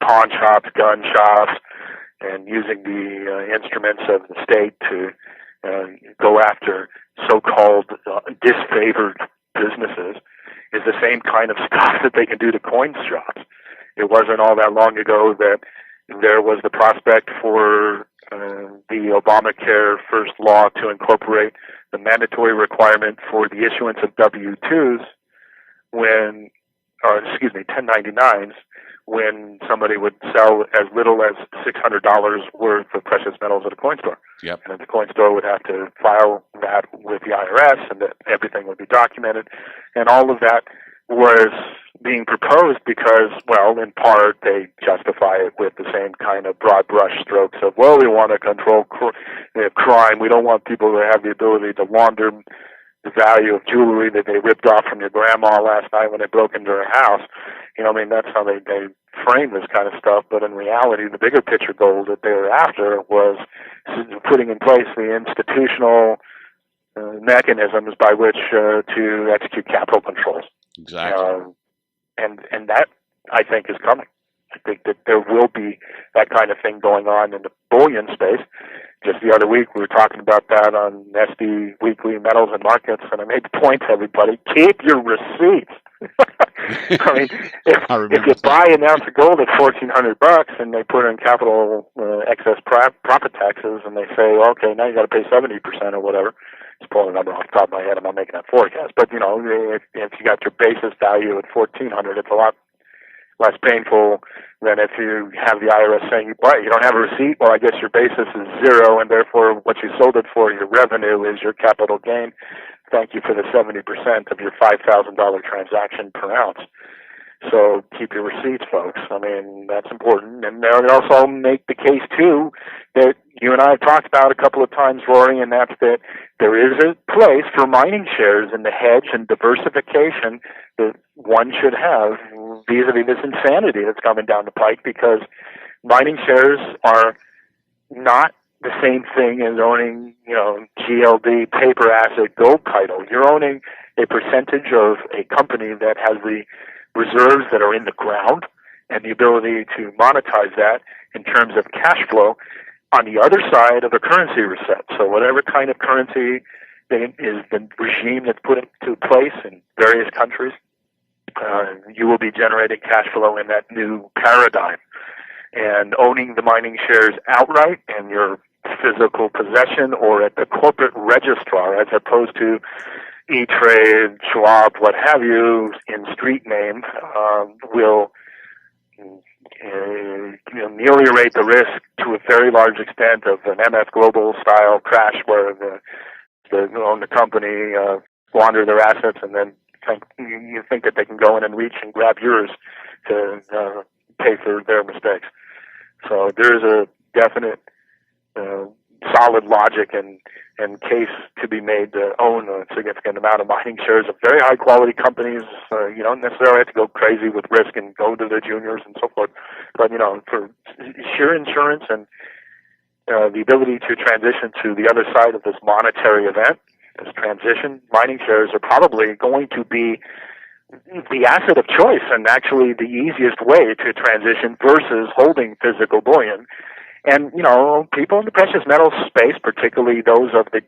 pawn shops, gun shops, and using the instruments of the state to go after so-called disfavored businesses is the same kind of stuff that they can do to coin shops. It wasn't all that long ago that there was the prospect for the Obamacare first law to incorporate the mandatory requirement for the issuance of W-2s 1099s, when somebody would sell as little as $600 worth of precious metals at a coin store. Yep. And the coin store would have to file that with the IRS, and that everything would be documented. And all of that was being proposed because, well, in part, they justify it with the same kind of broad brush strokes of, well, we want to control crime. We don't want people to have the ability to launder the value of jewelry that they ripped off from your grandma last night when they broke into her house. That's how they frame this kind of stuff. But in reality, the bigger picture goal that they were after was putting in place the institutional mechanisms by which to execute capital controls. Exactly. And that, I think, is coming. I think that there will be that kind of thing going on in the bullion space. Just the other week, we were talking about that on SD Weekly Metals and Markets, and I made the point to everybody, keep your receipts. I mean, if you buy an ounce of gold at $1,400 and they put in capital excess profit taxes, and they say, okay, now you got to pay 70% or whatever. Just pulling a number off the top of my head, I'm not making that forecast. But if you got your basis value at $1,400, it's a lot less painful than if you have the IRS saying, but you don't have a receipt. Well, I guess your basis is zero, and therefore what you sold it for, your revenue, is your capital gain. Thank you for the 70% of your $5,000 transaction per ounce. So keep your receipts, folks. I mean, that's important. And they also make the case, too, that you and I have talked about a couple of times, Rory, and that's that there is a place for mining shares in the hedge and diversification that one should have vis-a-vis this insanity that's coming down the pike, because mining shares are not the same thing as owning, GLD paper asset gold title. You're owning a percentage of a company that has the reserves that are in the ground and the ability to monetize that in terms of cash flow on the other side of a currency reset. So whatever kind of currency is the regime that's put into place in various countries, you will be generating cash flow in that new paradigm. And owning the mining shares outright in your physical possession or at the corporate registrar, as opposed to E-Trade, Schwab, what have you, in street name, will ameliorate the risk to a very large extent of an MF Global style crash where the own the company squander their assets and then you think that they can go in and reach and grab yours to pay for their mistakes. So there's a definite solid logic and case to be made to own a significant amount of mining shares of very high quality companies. You don't necessarily have to go crazy with risk and go to the juniors and so forth, but for sheer insurance and the ability to transition to the other side of this monetary event, this transition, mining shares are probably going to be the asset of choice and actually the easiest way to transition versus holding physical bullion. And people in the precious metals space, particularly those of the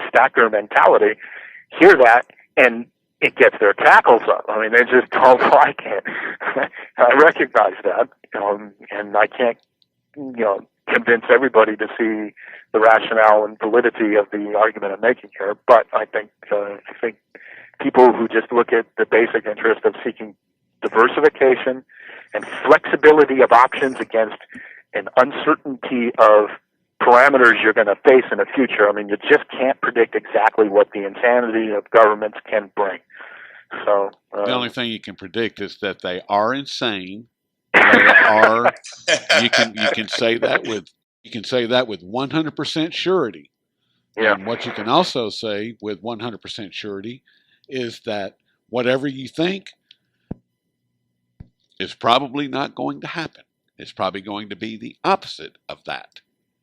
stacker mentality, hear that and it gets their cackles up. I mean, they just don't like it. I recognize that, and I can't convince everybody to see the rationale and validity of the argument I'm making here. But I think people who just look at the basic interest of seeking diversification and flexibility of options against an uncertainty of parameters you're going to face in the future. I mean, you just can't predict exactly what the insanity of governments can bring. So the only thing you can predict is that they are insane. They are. You can say that with 100% surety. Yeah. And what you can also say with 100% surety is that whatever you think is probably not going to happen. It's probably going to be the opposite of that.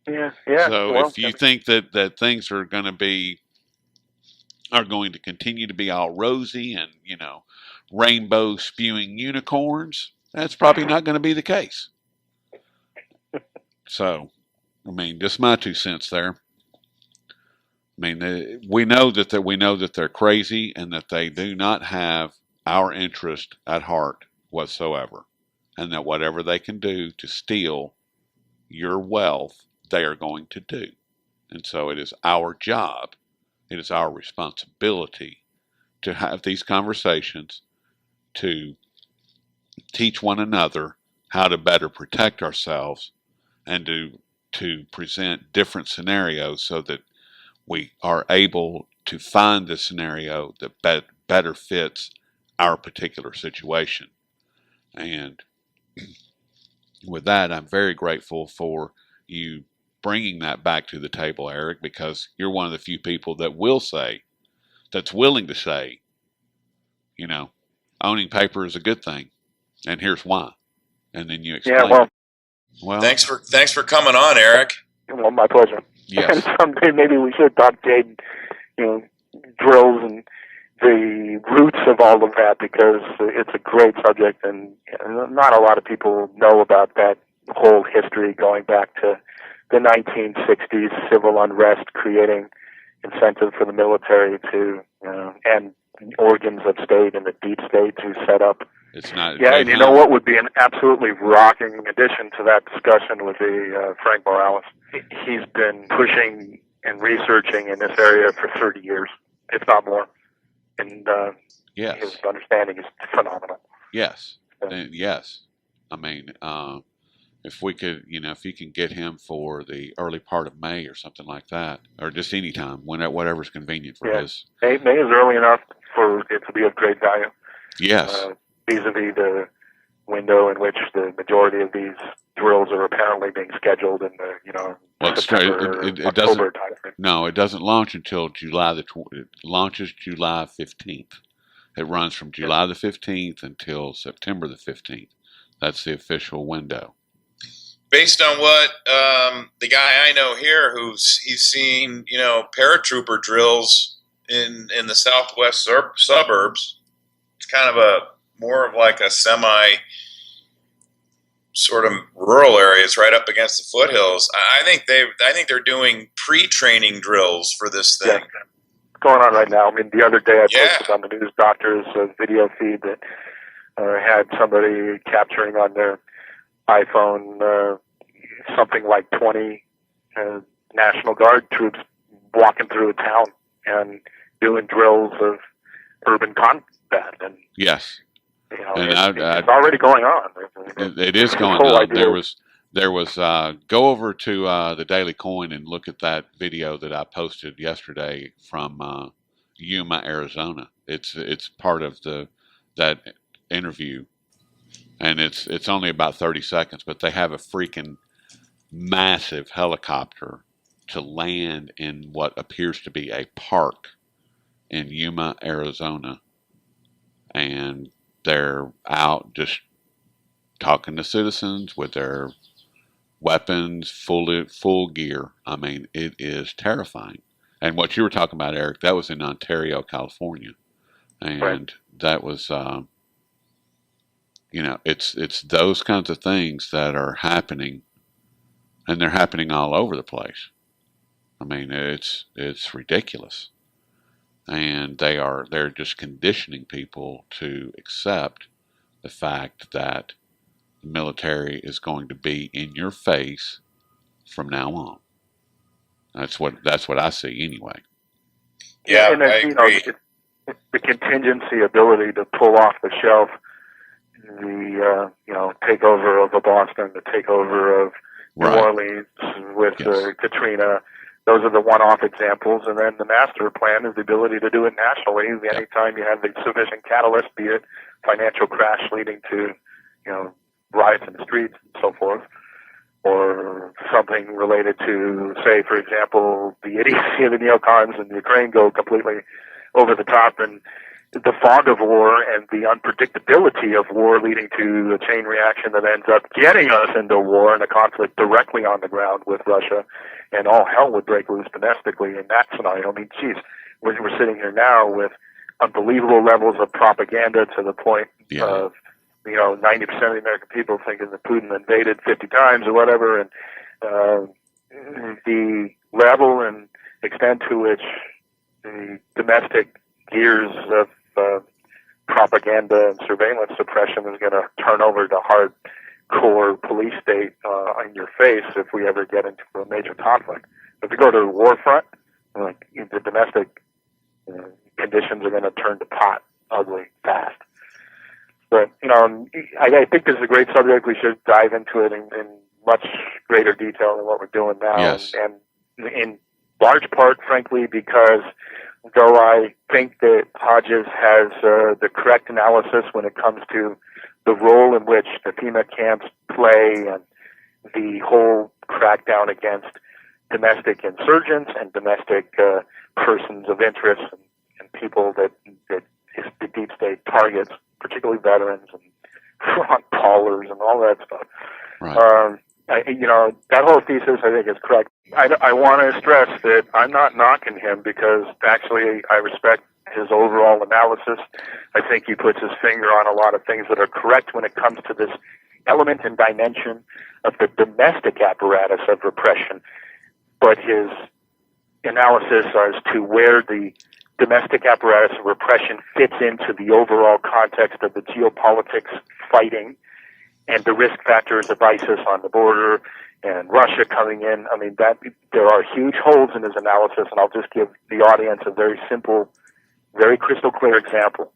Yeah. So if you think that things are going to continue to be all rosy and rainbow spewing unicorns, that's probably not going to be the case. So, I mean, just my 2 cents there. I mean, we know that they're crazy and that they do not have our interest at heart whatsoever, and that whatever they can do to steal your wealth, they are going to do. And so it is our job, it is our responsibility to have these conversations, to teach one another how to better protect ourselves, and to present different scenarios so that we are able to find the scenario that better fits our particular situation. And with that, I'm very grateful for you bringing that back to the table, Eric, because you're one of the few people that's willing to say, owning paper is a good thing, and here's why. And then you explain. Yeah, well, thanks for coming on, Eric. Well, my pleasure. Yes. And someday maybe we should talk JADE, drills and the roots of all of that, because it's a great subject and not a lot of people know about that whole history going back to the 1960s, civil unrest creating incentive for the military to and organs of state and the deep state to set up. It's not. Yeah, and you know what would be an absolutely rocking addition to that discussion would be Frank Morales. He's been pushing and researching in this area for 30 years, if not more. And yes, his understanding is phenomenal. Yes, yes. I mean, if we could, if you can get him for the early part of May or something like that, or just any time, whatever's convenient for his. May is early enough for it to be of great value. Yes. Vis-a-vis the window in which the majority of these drills are apparently being scheduled in the September, October timeframe. No, it doesn't launch until it launches July 15th. It runs from July the 15th until September the 15th. That's the official window. Based on what the guy I know here, he's seen paratrooper drills in the southwest suburbs. It's kind of more of like a semi sort of rural areas right up against the foothills. I think they're doing pre-training drills for this thing. Yeah. Going on right now. I mean, the other day I posted on the News Doctors video feed that had somebody capturing on their iPhone something like 20 National Guard troops walking through a town and doing drills of urban combat. And yes. It's already going on. It is going on. There was go over to the Daily Coin and look at that video that I posted yesterday from Yuma, Arizona. It's part of that interview, and it's only about 30 seconds, but they have a freaking massive helicopter to land in what appears to be a park in Yuma, Arizona, and they're out just talking to citizens with their weapons, full gear. I mean, it is terrifying. And what you were talking about, Eric, that was in Ontario, California, and right. that was, it's those kinds of things that are happening, and they're happening all over the place. I mean, it's ridiculous, and they're just conditioning people to accept the fact that the military is going to be in your face from now on. That's what I see anyway. Yeah, and then, I agree. The contingency ability to pull off the shelf the takeover of Boston, the takeover of New Orleans with Katrina. Those are the one-off examples, and then the master plan is the ability to do it nationally. Anytime you have the sufficient catalyst, be it financial crash leading to riots in the streets and so forth, or something related to, say, for example, the idiocy of the neocons in Ukraine go completely over the top, and the fog of war and the unpredictability of war leading to a chain reaction that ends up getting us into war and a conflict directly on the ground with Russia, and all hell would break loose domestically in that scenario. I mean, geez, we're sitting here now with unbelievable levels of propaganda to the point of 90% of the American people thinking that Putin invaded 50 times or whatever, and the level and extent to which the domestic gears of propaganda and surveillance suppression is going to turn over to hardcore police state in your face if we ever get into a major conflict. If we go to the war front, the domestic conditions are going to turn to pot ugly fast. But, I think this is a great subject. We should dive into it in much greater detail than what we're doing now. Yes. And in large part, frankly, because though I think that Hodges has the correct analysis when it comes to the role in which the FEMA camps play and the whole crackdown against domestic insurgents and domestic persons of interest and people that the deep state targets, particularly veterans and front callers and all that stuff. Right. That whole thesis I think is correct. I want to stress that I'm not knocking him because actually I respect his overall analysis. I think he puts his finger on a lot of things that are correct when it comes to this element and dimension of the domestic apparatus of repression. But his analysis as to where the domestic apparatus of repression fits into the overall context of the geopolitics fighting and the risk factors of ISIS on the border and Russia coming in. I mean, there are huge holes in his analysis, and I'll just give the audience a very simple, very crystal clear example.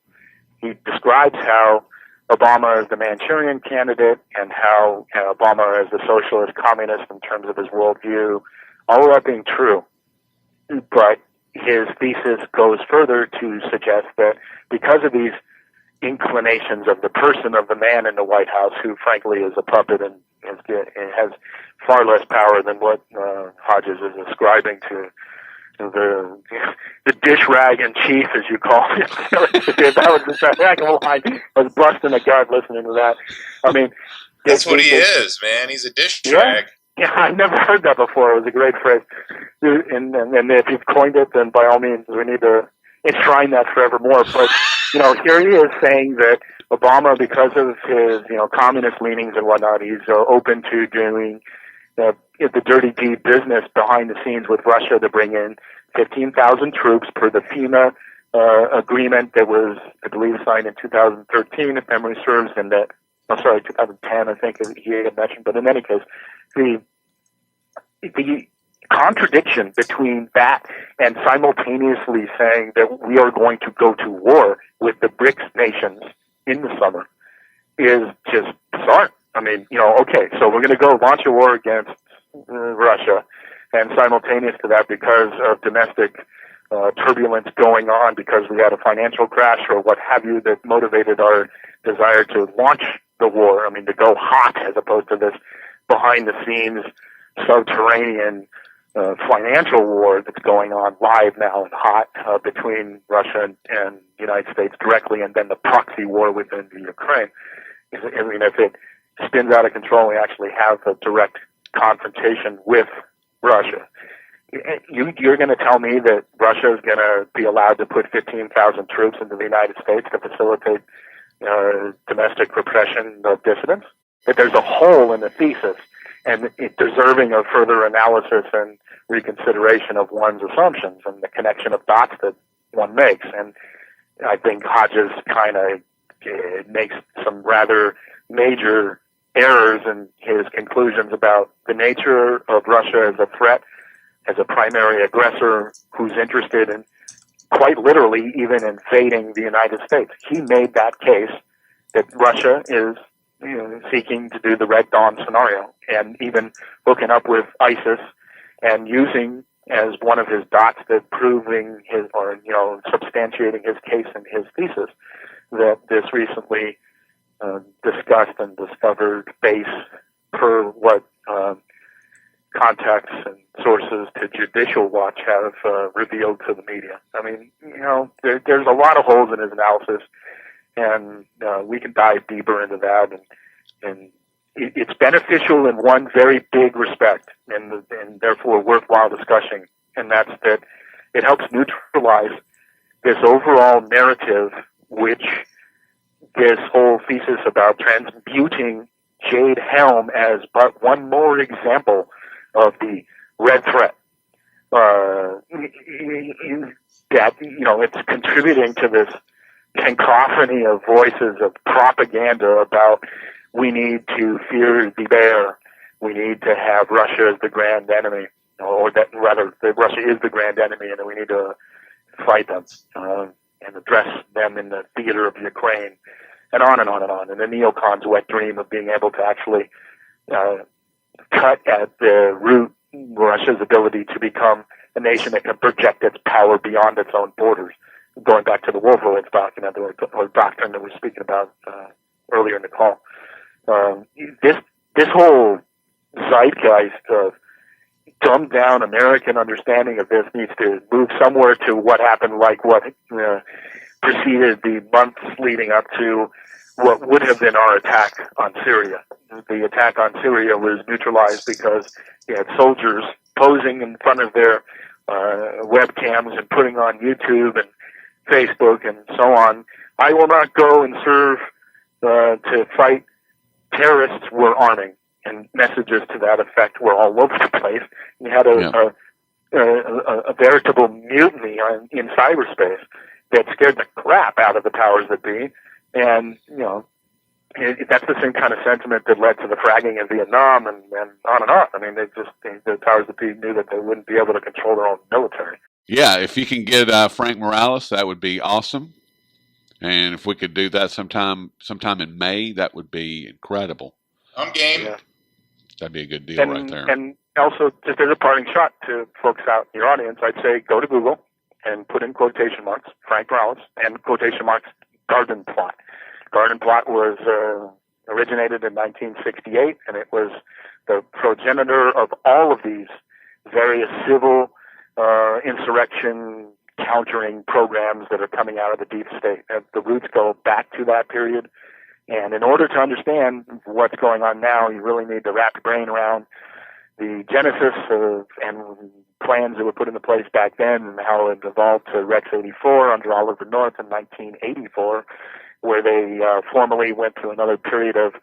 He describes how Obama is the Manchurian candidate and how Obama is the socialist communist in terms of his worldview, all of that being true. But his thesis goes further to suggest that because of these inclinations of the person, of the man in the White House, who frankly is a puppet and has far less power than what Hodges is ascribing to the dish rag in chief, as you call it. That was just a heck of a line. I was busting a gut listening to that. I mean, that's what he is, man. He's a dish rag. Yeah, I never heard that before. It was a great phrase. And if you've coined it, then by all means, we need to enshrine that forevermore. But, here he is saying that Obama, because of his, communist leanings and whatnot, he's open to doing the dirty deed business behind the scenes with Russia to bring in 15,000 troops per the FEMA agreement that was, I believe, signed in 2013, if memory serves, and 2010, I think he had mentioned. But in any case, the contradiction between that and simultaneously saying that we are going to go to war with the BRICS nations in the summer okay, so we're going to go launch a war against Russia, and simultaneous to that, because of domestic turbulence going on, because we had a financial crash or what have you that motivated our desire to launch the war. I mean, to go hot as opposed to this behind-the-scenes subterranean financial war that's going on live now and hot between Russia and the United States directly, and then the proxy war within the Ukraine. I mean, if it spins out of control, we actually have a direct confrontation with Russia. You're going to tell me that Russia is going to be allowed to put 15,000 troops into the United States to facilitate domestic repression of dissidents? That there's a hole in the thesis, and it's deserving of further analysis and reconsideration of one's assumptions and the connection of dots that one makes. And I think Hodges kind of makes some rather major errors in his conclusions about the nature of Russia as a threat, as a primary aggressor who's interested in, quite literally, even invading the United States. He made that case that Russia is seeking to do the Red Dawn scenario, and even hooking up with ISIS and using as one of his dots that proving his, or substantiating his case and his thesis, that this recently discussed and discovered base, per what contacts and sources to Judicial Watch have revealed to the media. I mean, there's a lot of holes in his analysis, and we can dive deeper into that, and it's beneficial in one very big respect, and therefore worthwhile discussing, and that's that it helps neutralize this overall narrative, which this whole thesis about transmuting Jade Helm as but one more example of the red threat. That, it's contributing to this cacophony of voices of propaganda about we need to fear the bear, we need to have Russia as the grand enemy, or that rather that Russia is the grand enemy and we need to fight them and address them in the theater of Ukraine, and on and on and on. And the neocon's wet dream of being able to actually cut at the root Russia's ability to become a nation that can project its power beyond its own borders. Going back to the Wolfowitz document or doctrine that we were speaking about earlier in the call. This whole zeitgeist of dumbed down American understanding of this needs to move somewhere to what happened, like what preceded the months leading up to what would have been our attack on Syria. The attack on Syria was neutralized because you had soldiers posing in front of their webcams and putting on YouTube and Facebook and so on. I will not go and serve to fight terrorists we're arming, and messages to that effect were all over the place. You had a veritable mutiny in cyberspace that scared the crap out of the powers that be, and that's the same kind of sentiment that led to the fragging in Vietnam and on and on. I mean, the powers that be knew that they wouldn't be able to control their own military. Yeah, if you can get Frank Morales, that would be awesome. And if we could do that sometime in May, that would be incredible. I'm game. Yeah. That'd be a good deal right there. And also, just as a parting shot to folks out in your audience, I'd say go to Google and put in quotation marks Frank Morales and quotation marks Garden Plot. Garden Plot was originated in 1968, and it was the progenitor of all of these various civil insurrection countering programs that are coming out of the deep state. The roots go back to that period. And in order to understand what's going on now, you really need to wrap your brain around the genesis and plans that were put into place back then, and how it evolved to Rex 84 under Oliver North in 1984, where they formally went through another period of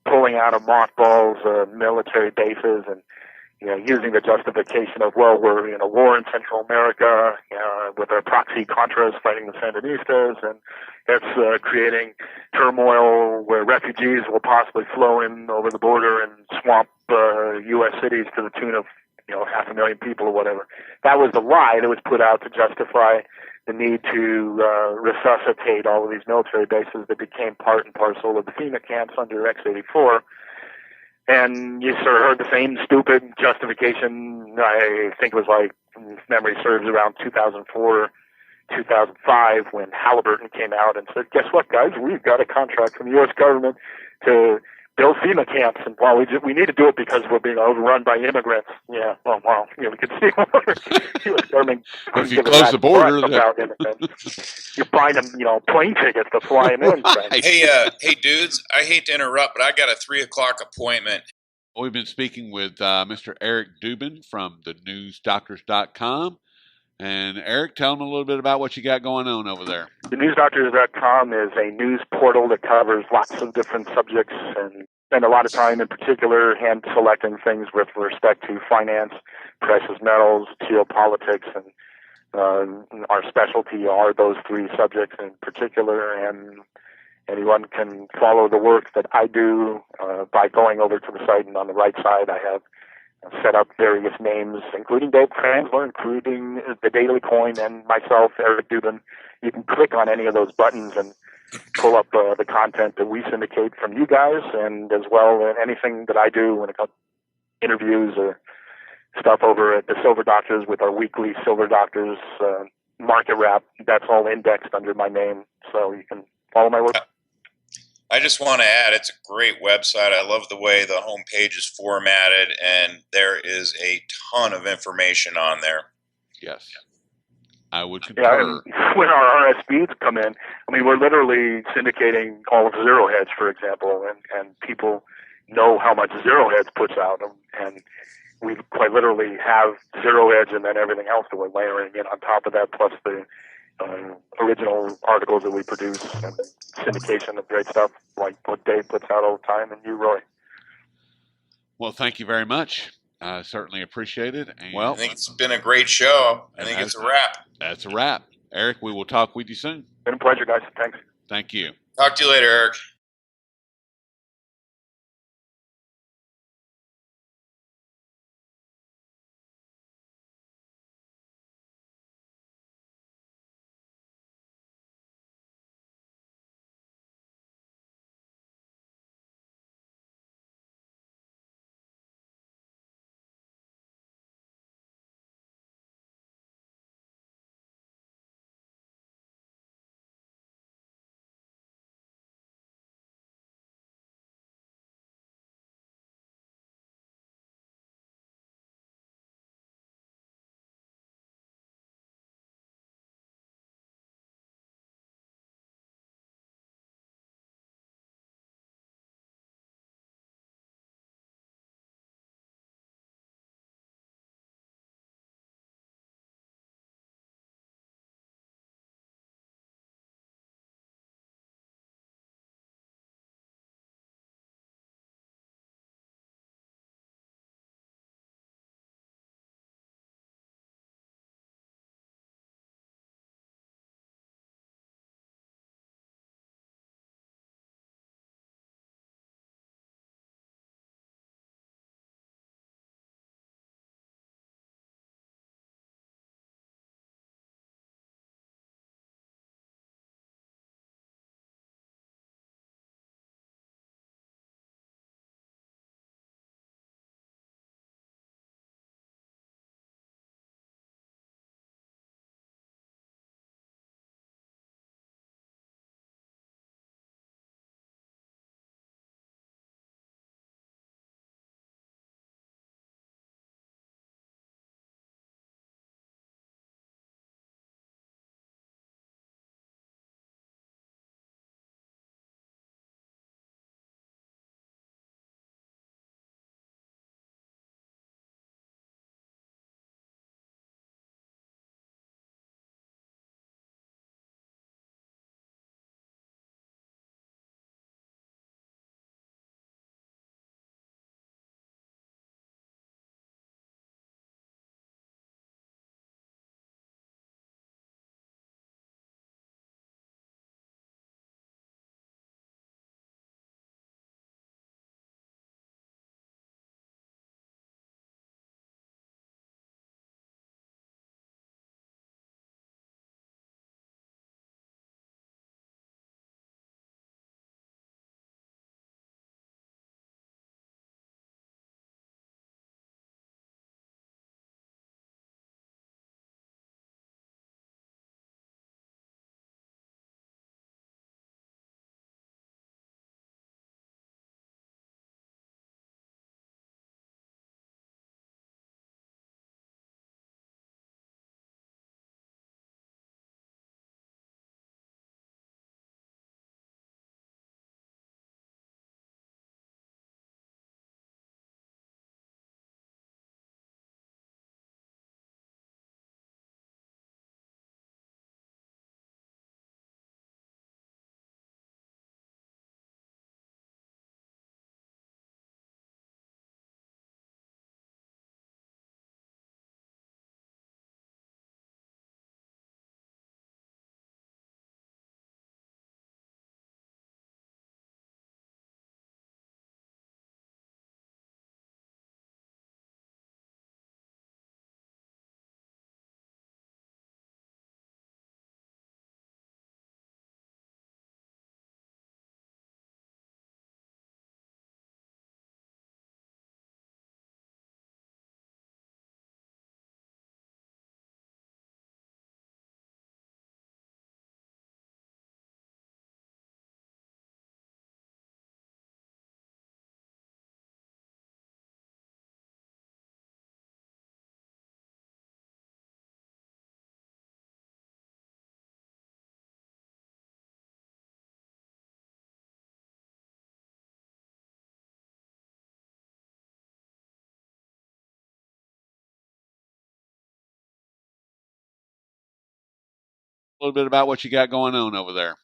pulling out of mothballs military bases, and using the justification of, well, we're in a war in Central America with our proxy Contras fighting the Sandinistas, and it's creating turmoil where refugees will possibly flow in over the border and swamp U.S. cities to the tune of 500,000 people or whatever. That was the lie that was put out to justify the need to resuscitate all of these military bases that became part and parcel of the FEMA camps under X-84. And you sort of heard the same stupid justification. I think it was like, if memory serves, around 2004, 2005, when Halliburton came out and said, "Guess what, guys? We've got a contract from the U.S. government to build FEMA camps, and well, we need to do it because we're being overrun by immigrants." Yeah, well, we could see U.S. government if you close the border about immigrants. You're buying them, plane tickets to fly them in. Right. Hey, dudes, I hate to interrupt, but I got a 3:00 appointment. We've been speaking with Mr. Eric Dubin from thenewsdoctors.com. And Eric, tell them a little bit about what you got going on over there. TheNewsDoctors.com is a news portal that covers lots of different subjects, and spend a lot of time in particular hand selecting things with respect to finance, precious metals, geopolitics, and our specialty are those three subjects in particular. And anyone can follow the work that I do by going over to the site, and on the right side I have set up various names, including Dave Kransler, including the Daily Coin, and myself, Eric Dubin. You can click on any of those buttons and pull up the content that we syndicate from you guys, and as well anything that I do when it comes to interviews or stuff over at the Silver Doctors with our weekly Silver Doctors market wrap. That's all indexed under my name, so you can follow my work. I just want to add, it's a great website. I love the way the homepage is formatted, and there is a ton of information on there. Yes, I would concur. Yeah, when our RSPs come in, I mean, we're literally syndicating all of Zero Hedge, for example, and people know how much Zero Hedge puts out, and we quite literally have Zero Hedge and then everything else that we're layering in on top of that, plus the original articles that we produce and syndication of great stuff like what Dave puts out all the time, and you, Roy. Well, thank you very much. I certainly appreciate it. And, I think it's been a great show. I think it's a wrap. That's a wrap. Eric, we will talk with you soon. Been a pleasure, guys. Thanks. Thank you. Talk to you later, Eric. little bit about what you got going on over there.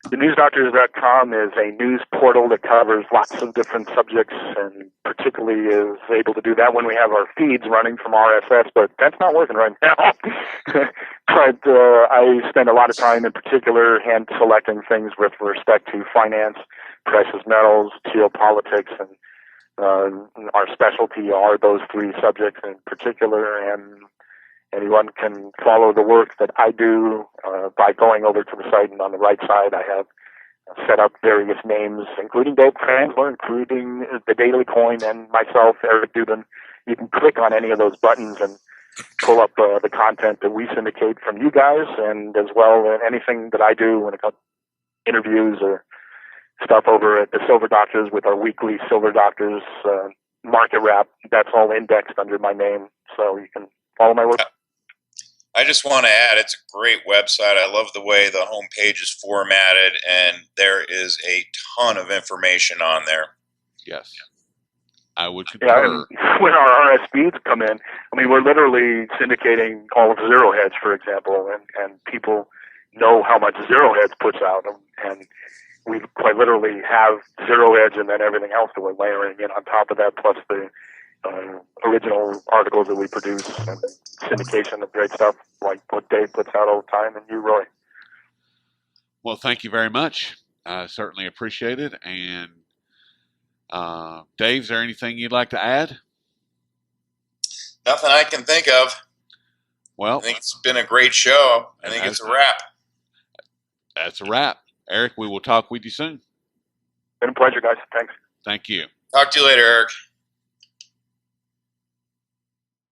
TheNewsDoctors.com is a news portal that covers lots of different subjects, and particularly is able to do that when we have our feeds running from RSS, but that's not working right now. But I spend a lot of time in particular hand selecting things with respect to finance, precious metals, geopolitics, and our specialty are those three subjects in particular, and anyone can follow the work that I do by going over to the site, and on the right side I have set up various names, including Dave Cransler, including the Daily Coin, and myself, Eric Dubin. You can click on any of those buttons and pull up the content that we syndicate from you guys, and as well anything that I do when it comes to interviews or stuff over at the Silver Doctors with our weekly Silver Doctors market wrap. That's all indexed under my name, so you can follow my work. I just want to add, it's a great website. I love the way the homepage is formatted, and there is a ton of information on there. Yes, I would concur. Yeah, and when our RSPs come in, I mean, we're literally syndicating all of Zero Hedge, for example, and people know how much Zero Hedge puts out, and we quite literally have Zero Hedge and then everything else that we're layering in on top of that, plus the original articles that we produce and syndication of great stuff like what Dave puts out all the time, and you, Roy. Well, thank you very much. I certainly appreciate it. And Dave, is there anything you'd like to add? Nothing I can think of. Well, I think it's been a great show. I think it's a wrap. That's a wrap. Eric, we will talk with you soon. Been a pleasure, guys. Thanks. Thank you. Talk to you later, Eric.